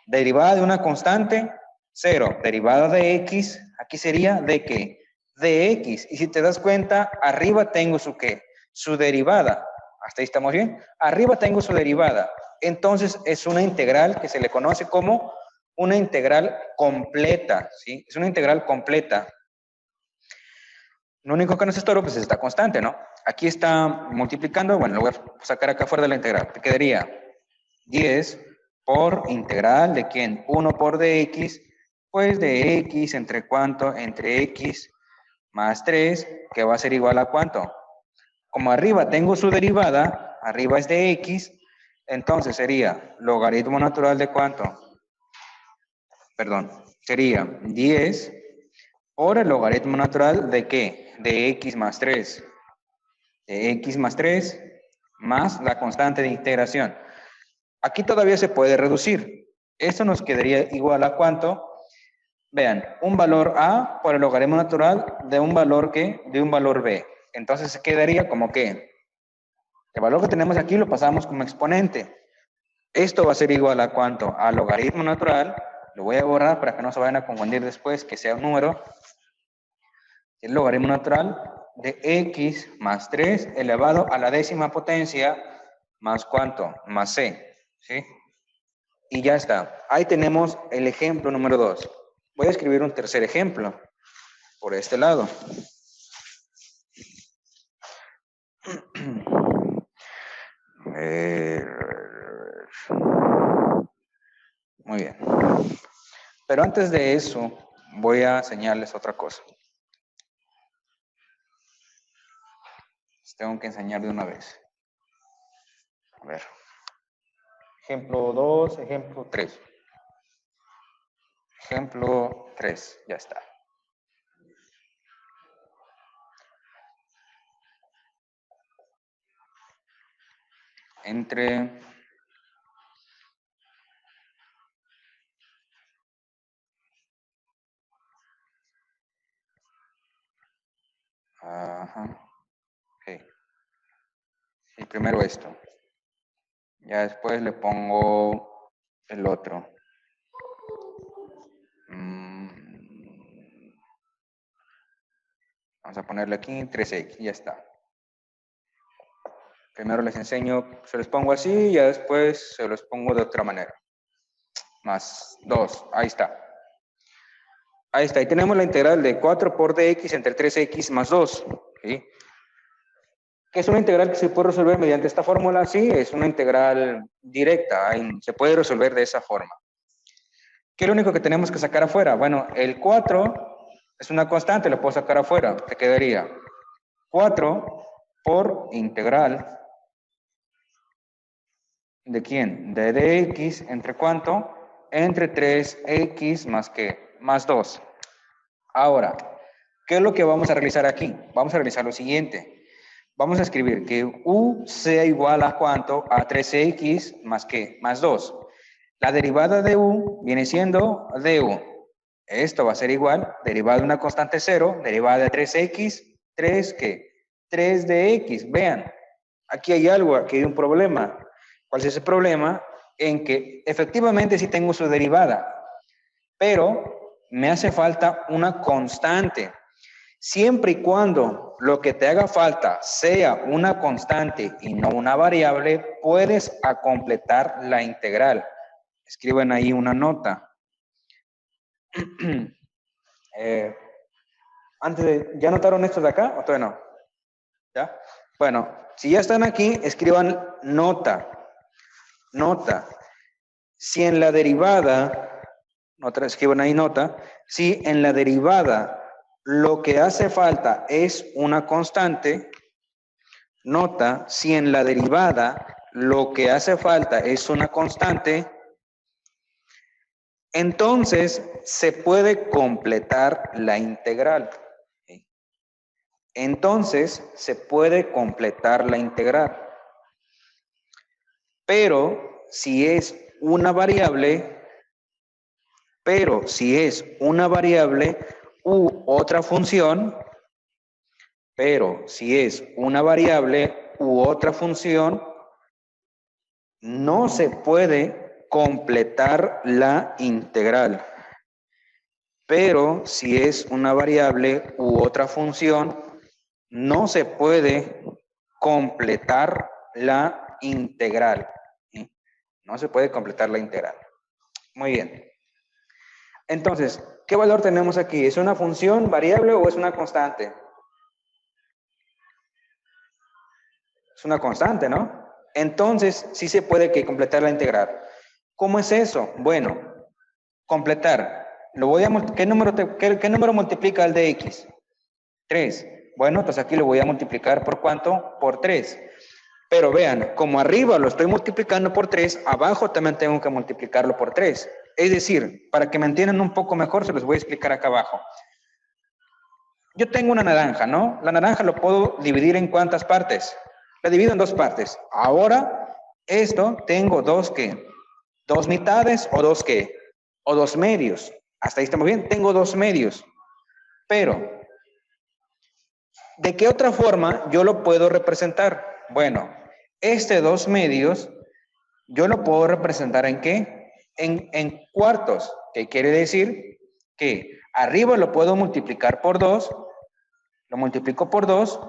Derivada de una constante, 0. Derivada de X, aquí sería de ¿qué? De X. Y si te das cuenta, arriba tengo su ¿qué? Su derivada. Hasta ahí estamos bien. Arriba tengo su derivada. Entonces es una integral que se le conoce como una integral completa, ¿sí? Es una integral completa. Lo único que nos estorba pues es esta constante, ¿no? Aquí está multiplicando, bueno, lo voy a sacar acá fuera de la integral. Te quedaría 10 por integral de ¿quién? 1 por dx, pues de x entre ¿cuánto? Entre x más 3, que va a ser igual a ¿cuánto? Como arriba tengo su derivada, arriba es de x, entonces sería logaritmo natural de ¿cuánto? Perdón, sería 10 por el logaritmo natural de ¿qué? De x más 3. De x más 3 más la constante de integración. Aquí todavía se puede reducir. Esto nos quedaría igual a ¿cuánto? Vean, un valor a por el logaritmo natural de un valor ¿qué? De un valor b. Entonces se quedaría como que el valor que tenemos aquí lo pasamos como exponente. Esto va a ser igual a ¿cuánto? Al logaritmo natural. Lo voy a borrar para que no se vayan a confundir después, que sea un número. El logaritmo natural de x más 3 elevado a la décima potencia más ¿cuánto? Más c. ¿Sí? Y ya está. Ahí tenemos el ejemplo número 2. Voy a escribir un tercer ejemplo por este lado. Muy bien. Pero antes de eso, voy a enseñarles otra cosa. Les tengo que enseñar de una vez. A ver. Ejemplo 2, ejemplo 3. Ejemplo 3, ya está. Entre ajá. Okay. Sí, primero esto. Ya después le pongo el otro. Vamos a ponerle aquí 3x, ya está. Primero les enseño, se los pongo así y ya después se los pongo de otra manera. Más 2, ahí está. Ahí está, y tenemos la integral de 4 por dx entre 3x más 2. ¿Sí? ¿Qué es una integral que se puede resolver mediante esta fórmula? Sí, es una integral directa, se puede resolver de esa forma. ¿Qué es lo único que tenemos que sacar afuera? Bueno, el 4 es una constante, lo puedo sacar afuera. Te quedaría 4 por integral ¿de quién? De dx entre ¿cuánto? Entre 3x más ¿qué? Más 2. Ahora, ¿qué es lo que vamos a realizar aquí? Vamos a realizar lo siguiente. Vamos a escribir que u sea igual a ¿cuánto? A 3x más ¿qué? Más 2. La derivada de u viene siendo du. Esto va a ser igual, derivada de una constante 0, derivada de 3x, 3 ¿qué? 3 de x. Vean, aquí hay algo, aquí hay un problema. ¿Cuál es ese problema? En que efectivamente sí tengo su derivada, pero me hace falta una constante. Siempre y cuando lo que te haga falta sea una constante y no una variable, puedes completar la integral. Escriban ahí una nota. ¿Ya notaron esto de acá o todavía no? ¿Ya? Bueno, si ya están aquí, escriban nota. Nota. Si en la derivada, escriban ahí nota, si en la derivada lo que hace falta es una constante, nota, si en la derivada lo que hace falta es una constante, Entonces, se puede completar la integral. ¿Sí? Entonces, se puede completar la integral. Pero si es una variable, u otra función, no se puede completar la integral. Pero si es una variable u otra función, no se puede completar la integral. ¿Sí? No se puede completar la integral. Muy bien. Entonces, ¿qué valor tenemos aquí? ¿Es una función variable o es una constante? Es una constante, ¿no? Entonces, sí se puede completar la integral. ¿Cómo es eso? Bueno, completar. ¿Qué número multiplica el de x? 3. Bueno, entonces aquí lo voy a multiplicar por ¿cuánto? Por 3. Pero vean, como arriba lo estoy multiplicando por 3, abajo también tengo que multiplicarlo por 3. Es decir, para que me entiendan un poco mejor, se los voy a explicar acá abajo. Yo tengo una naranja, ¿no? La naranja lo puedo dividir en ¿cuántas partes? La divido en 2 partes. Ahora, esto tengo dos, ¿qué? 2 mitades o 2, ¿qué? O 2 medios. Hasta ahí estamos bien. Tengo 2 medios. Pero, ¿de qué otra forma yo lo puedo representar? Bueno, este 2 medios, yo lo puedo representar ¿en qué? En cuartos, que quiere decir que arriba lo puedo multiplicar por 2, lo multiplico por 2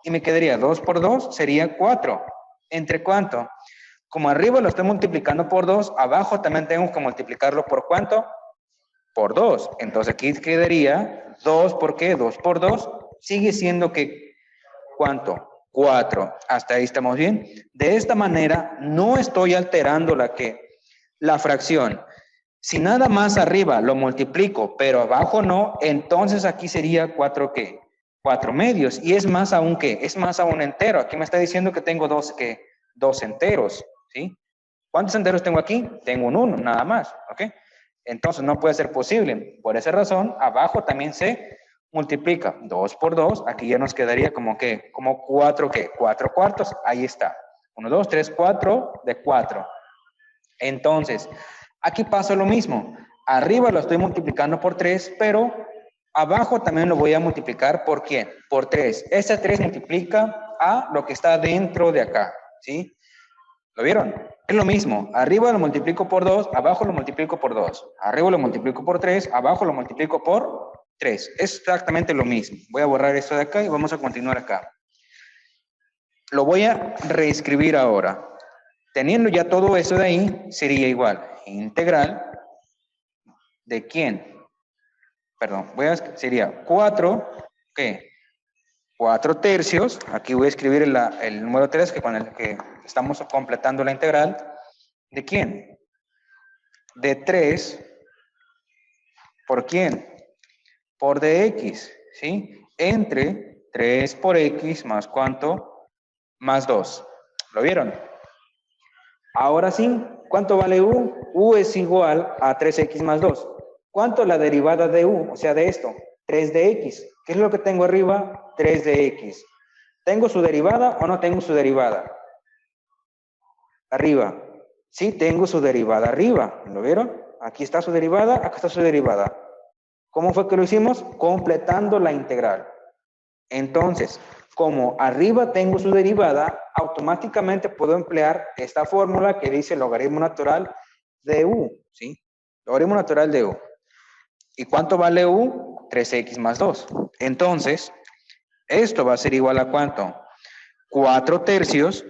y me quedaría 2 por 2, sería 4. ¿Entre cuánto? Como arriba lo estoy multiplicando por 2, abajo también tengo que multiplicarlo por ¿cuánto? Por 2. Entonces aquí quedaría 2, ¿por qué? 2 por 2 sigue siendo que ¿cuánto? 4. Hasta ahí estamos bien. De esta manera no estoy alterando la fracción. Si nada más arriba lo multiplico, pero abajo no, entonces aquí sería 4 ¿qué? 4 medios. Y es más aún ¿qué? Es más aún entero. Aquí me está diciendo que tengo dos enteros, ¿sí? ¿Cuántos enteros tengo aquí? Tengo un 1, nada más, ¿ok? Entonces no puede ser posible. Por esa razón, abajo también se multiplica 2 por 2. Aquí ya nos quedaría como que, como 4 ¿qué? 4 cuartos. Ahí está. 1, 2, 3, 4 de 4. Entonces, aquí pasa lo mismo. Arriba lo estoy multiplicando por 3, pero abajo también lo voy a multiplicar por ¿quién? Por 3. Este 3 multiplica a lo que está dentro de acá, ¿sí? ¿Lo vieron? Es lo mismo. Arriba lo multiplico por 2, abajo lo multiplico por 2. Arriba lo multiplico por 3, abajo lo multiplico por 3. Es exactamente lo mismo. Voy a borrar esto de acá y vamos a continuar acá. Lo voy a reescribir ahora. Teniendo ya todo eso de ahí, sería igual. Integral de quién? Perdón, sería 4, ¿qué? 4 tercios. Aquí voy a escribir el número 3, que con el que estamos completando la integral. ¿De quién? De 3. ¿Por quién? Por dx, ¿sí? Entre 3 por x más ¿cuánto? Más 2. ¿Lo vieron? Ahora sí, ¿cuánto vale u? U es igual a 3x más 2. ¿Cuánto es la derivada de u? O sea, de esto, 3 de x. ¿Qué es lo que tengo arriba? 3 de x. ¿Tengo su derivada o no tengo su derivada? Arriba. Sí, tengo su derivada arriba. ¿Lo vieron? Aquí está su derivada, acá está su derivada. ¿Cómo fue que lo hicimos? Completando la integral. Entonces, como arriba tengo su derivada, automáticamente puedo emplear esta fórmula que dice logaritmo natural de u, ¿sí? Logaritmo natural de u. ¿Y cuánto vale u? 3x más 2. Entonces, esto va a ser igual a ¿cuánto? 4 tercios.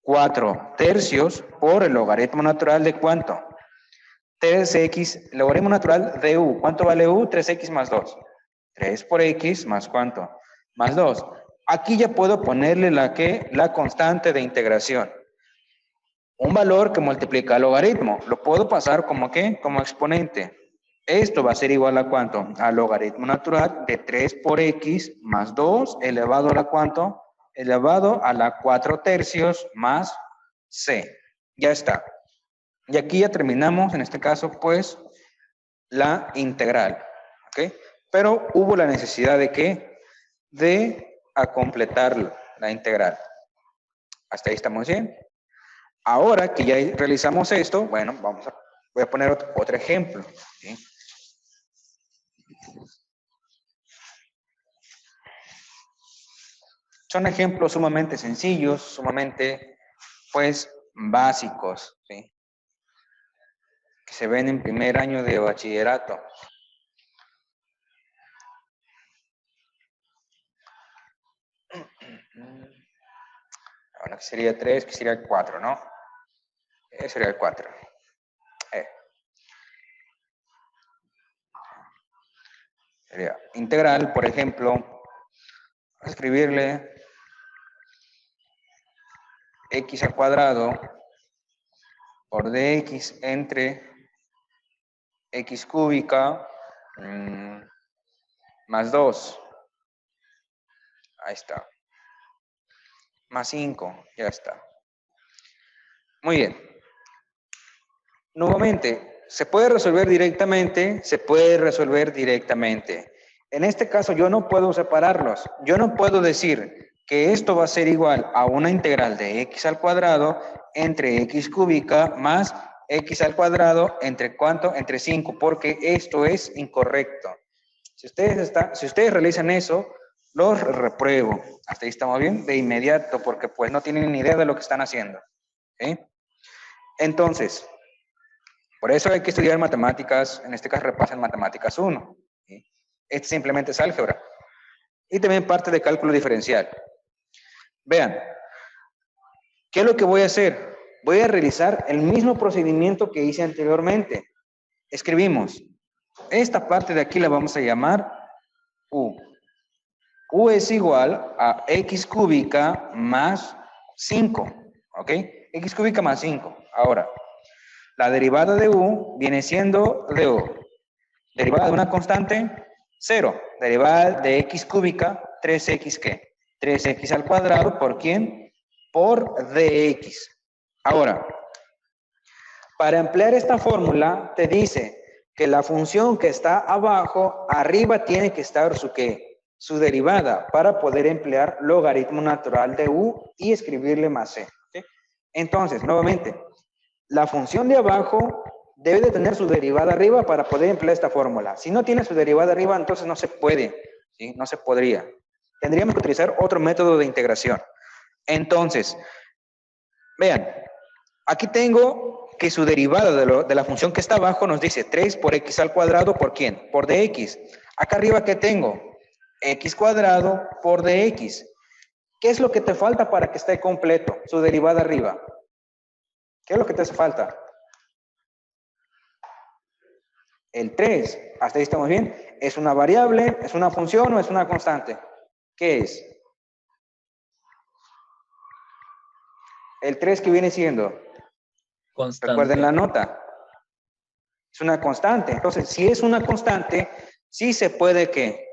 4 tercios por el logaritmo natural de ¿cuánto? 3x, logaritmo natural de u. ¿Cuánto vale u? 3x más 2. 3 por x más ¿cuánto? Más 2. Aquí ya puedo ponerle la constante de integración. Un valor que multiplica el logaritmo. Lo puedo pasar como ¿qué? Como exponente. Esto va a ser igual a ¿cuánto? Al logaritmo natural de 3 por x más 2 elevado a la ¿cuánto? Elevado a la 4 tercios más c. Ya está. Y aquí ya terminamos, en este caso, pues, la integral. ¿Ok? Pero hubo la necesidad de ¿qué? De completarlo, la integral. Hasta ahí estamos bien. Ahora que ya realizamos esto, bueno, voy a poner otro ejemplo. ¿Sí? Son ejemplos sumamente sencillos, sumamente, pues, básicos, ¿sí? Que se ven en primer año de bachillerato. Ahora que sería 3, que sería el 4, ¿no? Sería el 4. Sería integral, por ejemplo, escribirle x al cuadrado por dx entre x cúbica más 2. Ahí está. Más 5, ya está. Muy bien. Nuevamente, ¿se puede resolver directamente? Se puede resolver directamente. En este caso yo no puedo separarlos. Yo no puedo decir que esto va a ser igual a una integral de x al cuadrado entre x cúbica más x al cuadrado entre ¿cuánto? Entre 5, porque esto es incorrecto. Si ustedes realizan eso, los repruebo. Hasta ahí estamos bien, de inmediato, porque pues no tienen ni idea de lo que están haciendo. ¿Sí? Entonces, por eso hay que estudiar matemáticas, en este caso repasan matemáticas 1. ¿Sí? Este simplemente es álgebra. Y también parte de cálculo diferencial. Vean, ¿qué es lo que voy a hacer? Voy a realizar el mismo procedimiento que hice anteriormente. Escribimos. Esta parte de aquí la vamos a llamar U. U es igual a x cúbica más 5. ¿Ok? X cúbica más 5. Ahora, la derivada de U viene siendo de U. Derivada de una constante, 0. Derivada de x cúbica, 3x, ¿qué? 3x al cuadrado, ¿por quién? Por dx. Ahora, para emplear esta fórmula, te dice que la función que está abajo, arriba tiene que estar su ¿qué? Su derivada, para poder emplear logaritmo natural de u y escribirle más c. ¿Okay? Entonces, nuevamente, la función de abajo debe de tener su derivada arriba para poder emplear esta fórmula. Si no tiene su derivada arriba, entonces no se puede, ¿sí? No se podría. Tendríamos que utilizar otro método de integración. Entonces, vean, aquí tengo que su derivada de la función que está abajo nos dice 3 por x al cuadrado, ¿por quién? Por dx. Acá arriba, ¿qué tengo? X cuadrado por dx. ¿Qué es lo que te falta para que esté completo? Su derivada arriba. ¿Qué es lo que te hace falta? El 3, hasta ahí estamos bien. ¿Es una variable, es una función o es una constante? ¿Qué es? El 3 que viene siendo. Constante. Recuerden la nota. Es una constante. Entonces, si es una constante, sí se puede ¿qué?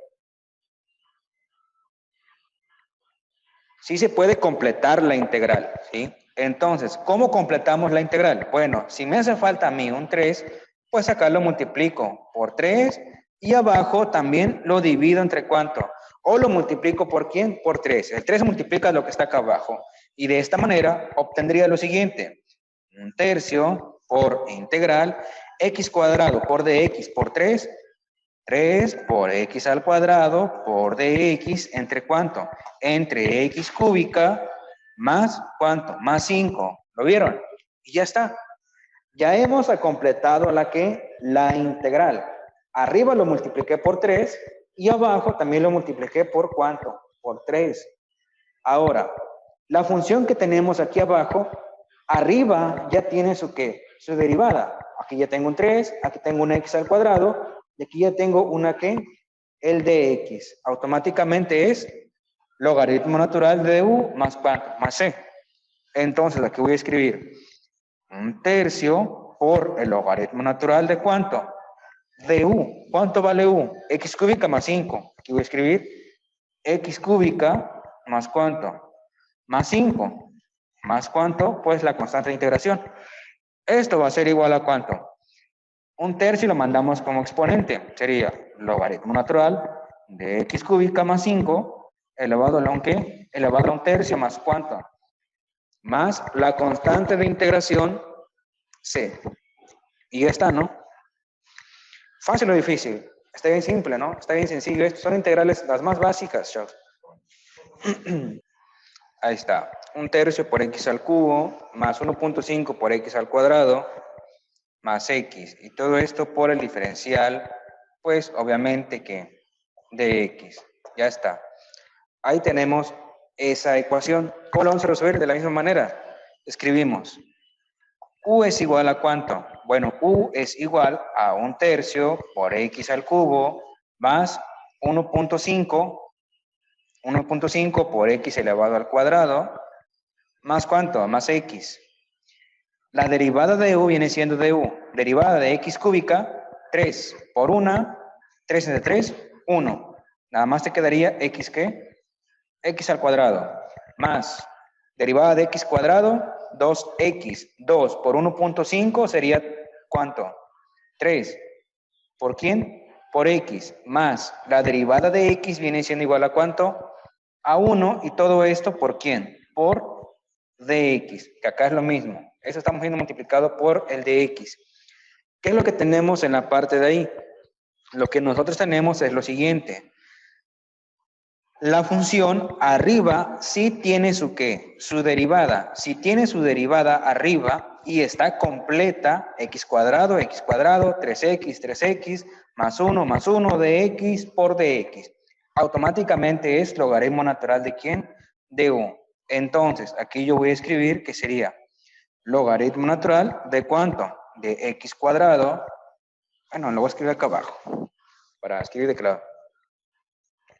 Sí se puede completar la integral, ¿sí? Entonces, ¿cómo completamos la integral? Bueno, si me hace falta a mí un 3, pues acá lo multiplico por 3 y abajo también lo divido entre ¿cuánto? O lo multiplico por ¿quién? Por 3. El 3 multiplica lo que está acá abajo. Y de esta manera obtendría lo siguiente. Un tercio por integral x cuadrado por dx por 3. 3 por x al cuadrado por dx, ¿entre cuánto? Entre x cúbica más, ¿cuánto? Más 5. ¿Lo vieron? Y ya está. Ya hemos completado la integral. Arriba lo multipliqué por 3 y abajo también lo multipliqué por ¿cuánto? Por 3. Ahora, la función que tenemos aquí abajo, arriba ya tiene su ¿qué? Su derivada. Aquí ya tengo un 3, aquí tengo un x al cuadrado, y aquí ya tengo una ¿qué? El de x. Automáticamente es logaritmo natural de u más ¿cuánto? Más c. Entonces aquí voy a escribir un tercio por el logaritmo natural de ¿cuánto? De u. ¿Cuánto vale u? X cúbica más 5. Aquí voy a escribir x cúbica más ¿cuánto? Más 5. ¿Más cuánto? Pues la constante de integración. Esto va a ser igual a ¿cuánto? Un tercio lo mandamos como exponente. Sería logaritmo natural de x cúbica más 5 elevado a un ¿qué? Elevado a un tercio más ¿cuánto? Más la constante de integración c. Y ya está, ¿no? ¿Fácil o difícil? Está bien simple, ¿no? Está bien sencillo. Estas son integrales las más básicas, chavos. Ahí está. Un tercio por x al cubo más 1.5 por x al cuadrado más x. Y todo esto por el diferencial, pues obviamente que de x. Ya está. Ahí tenemos esa ecuación. ¿Cómo lo vamos a resolver? De la misma manera. Escribimos. U es igual a ¿cuánto? Bueno, U es igual a un tercio por x al cubo más 1.5 por x elevado al cuadrado más ¿cuánto? Más x. La derivada de u viene siendo de u. Derivada de x cúbica, 3 por 1, 3 entre 3, 1. Nada más te quedaría x, ¿qué? X al cuadrado. Más derivada de x cuadrado, 2x. 2 por 1.5 sería ¿cuánto? 3. ¿Por quién? Por x. Más la derivada de x viene siendo igual a ¿cuánto? A 1. Y todo esto ¿por quién? Por dx, que acá es lo mismo. Eso estamos viendo multiplicado por el dx. ¿Qué es lo que tenemos en la parte de ahí? Lo que nosotros tenemos es lo siguiente. La función arriba sí tiene su ¿qué? Su derivada. Si tiene su derivada arriba y está completa, x cuadrado, 3x, 3x, más 1 de x por dx. Automáticamente es logaritmo natural ¿de quién? De u. Entonces, aquí yo voy a escribir que sería logaritmo natural de ¿cuánto? De x cuadrado. Bueno, lo voy a escribir acá abajo para escribir de claro.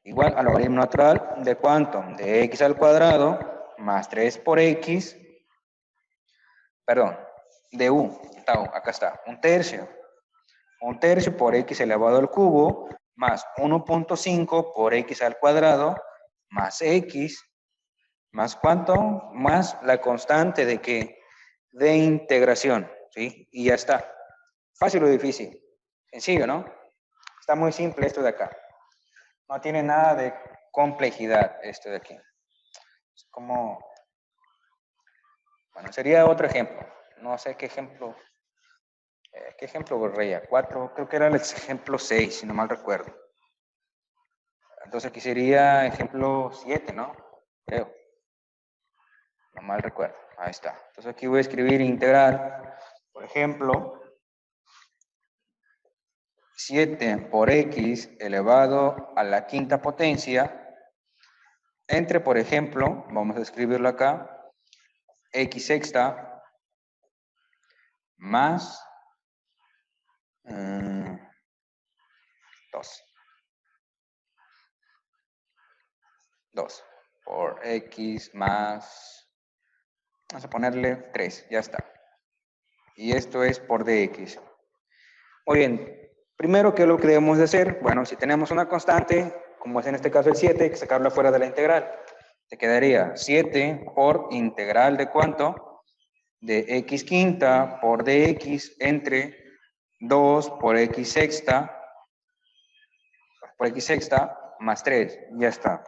Igual al logaritmo natural de ¿cuánto? De x al cuadrado más 3 por x, perdón, de u, acá está, un tercio por x elevado al cubo más 1.5 por x al cuadrado más x, más ¿cuánto? Más la constante de ¿qué? De integración, ¿sí? Y ya está. ¿Fácil o difícil? Sencillo, ¿no? Está muy simple esto de acá. No tiene nada de complejidad esto de aquí. Es como, bueno, sería otro ejemplo. No sé qué ejemplo borraría. 4, creo que era el ejemplo 6, si no mal recuerdo. Entonces aquí sería ejemplo 7, ¿no? Creo. No mal recuerdo. Ahí está. Entonces aquí voy a escribir integral, por ejemplo, 7 por x elevado a la quinta potencia entre, por ejemplo, vamos a escribirlo acá, x sexta más 2 por x más, vamos a ponerle 3, ya está. Y esto es por dx. Muy bien, primero, ¿qué es lo que debemos de hacer? Bueno, si tenemos una constante, como es en este caso el 7, hay que sacarla fuera de la integral. Te quedaría 7 por integral de ¿cuánto? De x quinta por dx entre 2 por x sexta más 3. Ya está.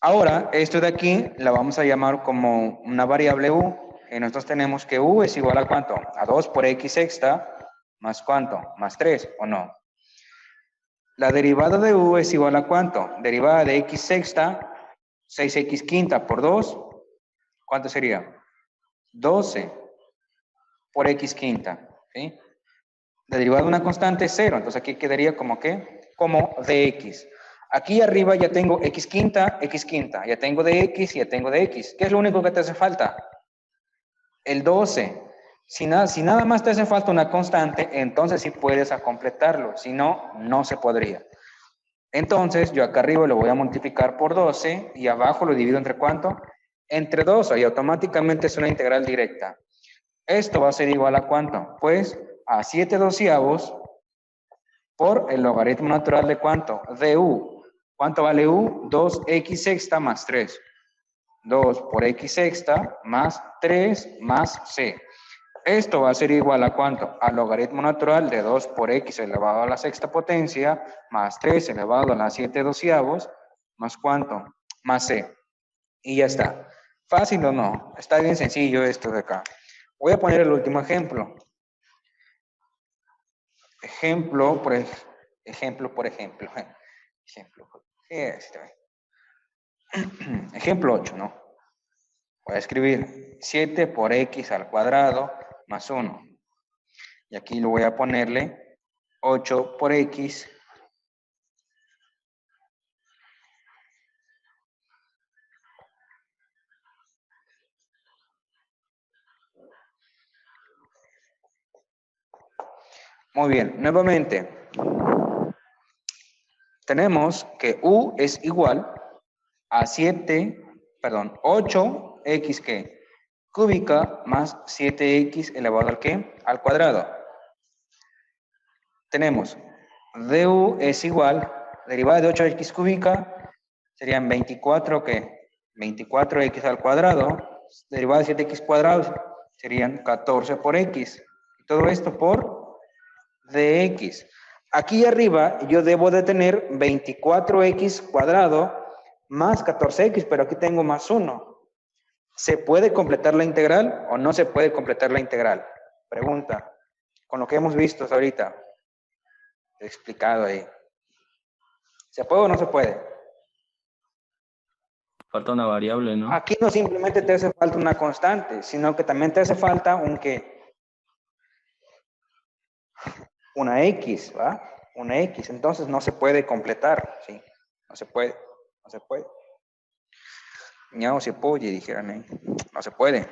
Ahora, esto de aquí la vamos a llamar como una variable u. Y nosotros tenemos que u es igual a ¿cuánto? A 2 por x sexta más ¿cuánto? Más 3, ¿o no? La derivada de u es igual a ¿cuánto? Derivada de x sexta, 6x quinta por 2. ¿Cuánto sería? 12 por x quinta. ¿Sí? La derivada de una constante es 0. Entonces aquí quedaría como ¿qué? Como dx. Aquí arriba ya tengo x quinta. Ya tengo dx y ya tengo dx. ¿Qué es lo único que te hace falta? El 12. Si nada más te hace falta una constante, entonces sí puedes completarlo. Si no, no se podría. Entonces, yo acá arriba lo voy a multiplicar por 12 y abajo lo divido entre ¿cuánto? Entre 2 y automáticamente es una integral directa. Esto va a ser igual a ¿cuánto? Pues a 7 doceavos por el logaritmo natural de ¿cuánto? De u. ¿Cuánto vale u? 2x sexta más 3. 2 por x sexta más 3 más c. Esto va a ser igual a ¿cuánto? Al logaritmo natural de 2 por x elevado a la sexta potencia, más 3 elevado a la 7 doceavos, más ¿cuánto? Más c. Y ya está. ¿Fácil o no? Está bien sencillo esto de acá. Voy a poner el último ejemplo. Ejemplo por ejemplo. Ejemplo 8, ¿no? Voy a escribir 7 por x al cuadrado más 1. Y aquí lo voy a ponerle 8 por x Muy bien, nuevamente, tenemos que u es igual a 8x ¿qué? Cúbica más 7x elevado al ¿qué? Al cuadrado. Tenemos du es igual, derivada de 8x cúbica, serían 24, ¿qué? 24x al cuadrado, derivada de 7x cuadrado, serían 14 por x. Y todo esto por dx. Aquí arriba yo debo de tener 24x cuadrado más 14x, pero aquí tengo más 1. ¿Se puede completar la integral o no se puede completar la integral? Pregunta. Con lo que hemos visto hasta ahorita. He explicado ahí. ¿Se puede o no se puede? Falta una variable, ¿no? Aquí no simplemente te hace falta una constante, sino que también te hace falta una x, ¿va? Una x. Entonces no se puede completar, ¿sí? No se puede. No se puede. No se puede, dijeron ahí. No se puede.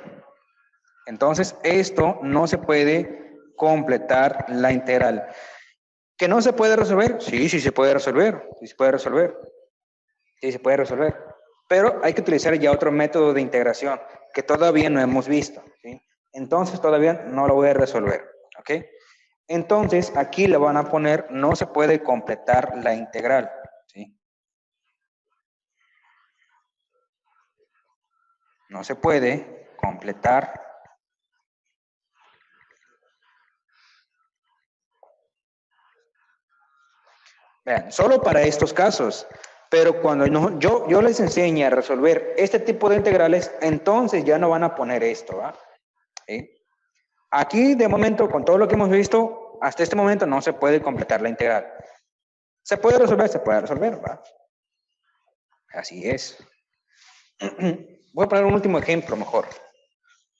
Entonces, esto no se puede completar la integral. ¿Que no se puede resolver? Sí, sí se puede resolver. Sí se puede resolver. Sí se puede resolver. Pero hay que utilizar ya otro método de integración que todavía no hemos visto, ¿sí? Entonces, todavía no lo voy a resolver, ¿ok? Entonces, aquí le van a poner, no se puede completar la integral, ¿sí? No se puede completar. Vean, solo para estos casos. Pero cuando yo les enseñe a resolver este tipo de integrales, entonces ya no van a poner esto, ¿va? ¿Sí? Aquí, de momento, con todo lo que hemos visto, hasta este momento no se puede completar la integral. ¿Se puede resolver, ¿va? Así es. Voy a poner un último ejemplo mejor,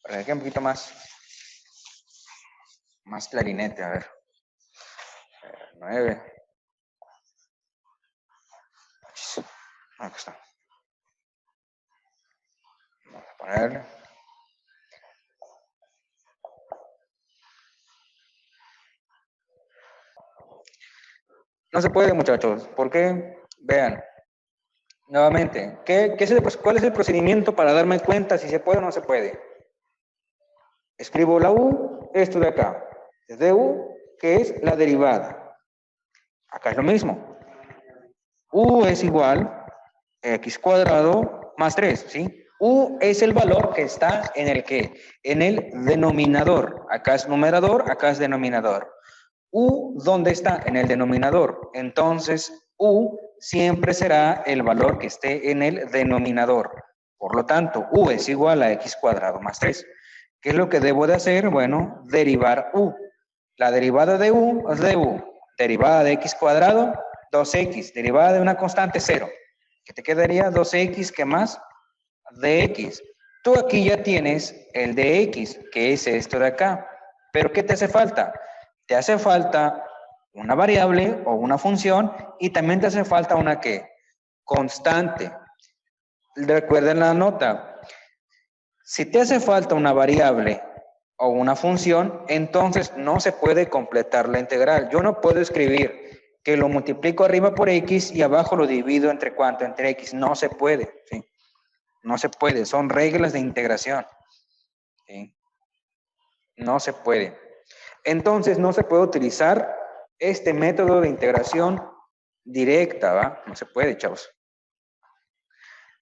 para que quede un poquito más clarinete, a ver. 9. Aquí está. Vamos a ponerle. No se puede, muchachos. ¿Por qué? Vean. Nuevamente, ¿cuál es el procedimiento para darme cuenta si se puede o no se puede? Escribo la u, esto de acá. Es de u, que es la derivada. Acá es lo mismo. U es igual a x cuadrado más 3, ¿sí? U es el valor que está en el ¿qué? En el denominador. Acá es numerador, acá es denominador. U, ¿dónde está? En el denominador. Entonces, U siempre será el valor que esté en el denominador. Por lo tanto, U es igual a x cuadrado más 3. ¿Qué es lo que debo de hacer? Bueno, derivar U. La derivada de U es de U. Derivada de x cuadrado, 2x. Derivada de una constante, 0. ¿Qué te quedaría? 2x, ¿qué más? Dx. Tú aquí ya tienes el dx, que es esto de acá. ¿Pero qué te hace falta? Te hace falta una variable o una función y también te hace falta una ¿qué? Constante. Recuerden la nota. Si te hace falta una variable o una función, entonces no se puede completar la integral. Yo no puedo escribir que lo multiplico arriba por x y abajo lo divido entre ¿cuánto? Entre x. No se puede, ¿sí? No se puede. Son reglas de integración, ¿sí? No se puede. Entonces no se puede utilizar este método de integración directa, ¿va? No se puede, chavos.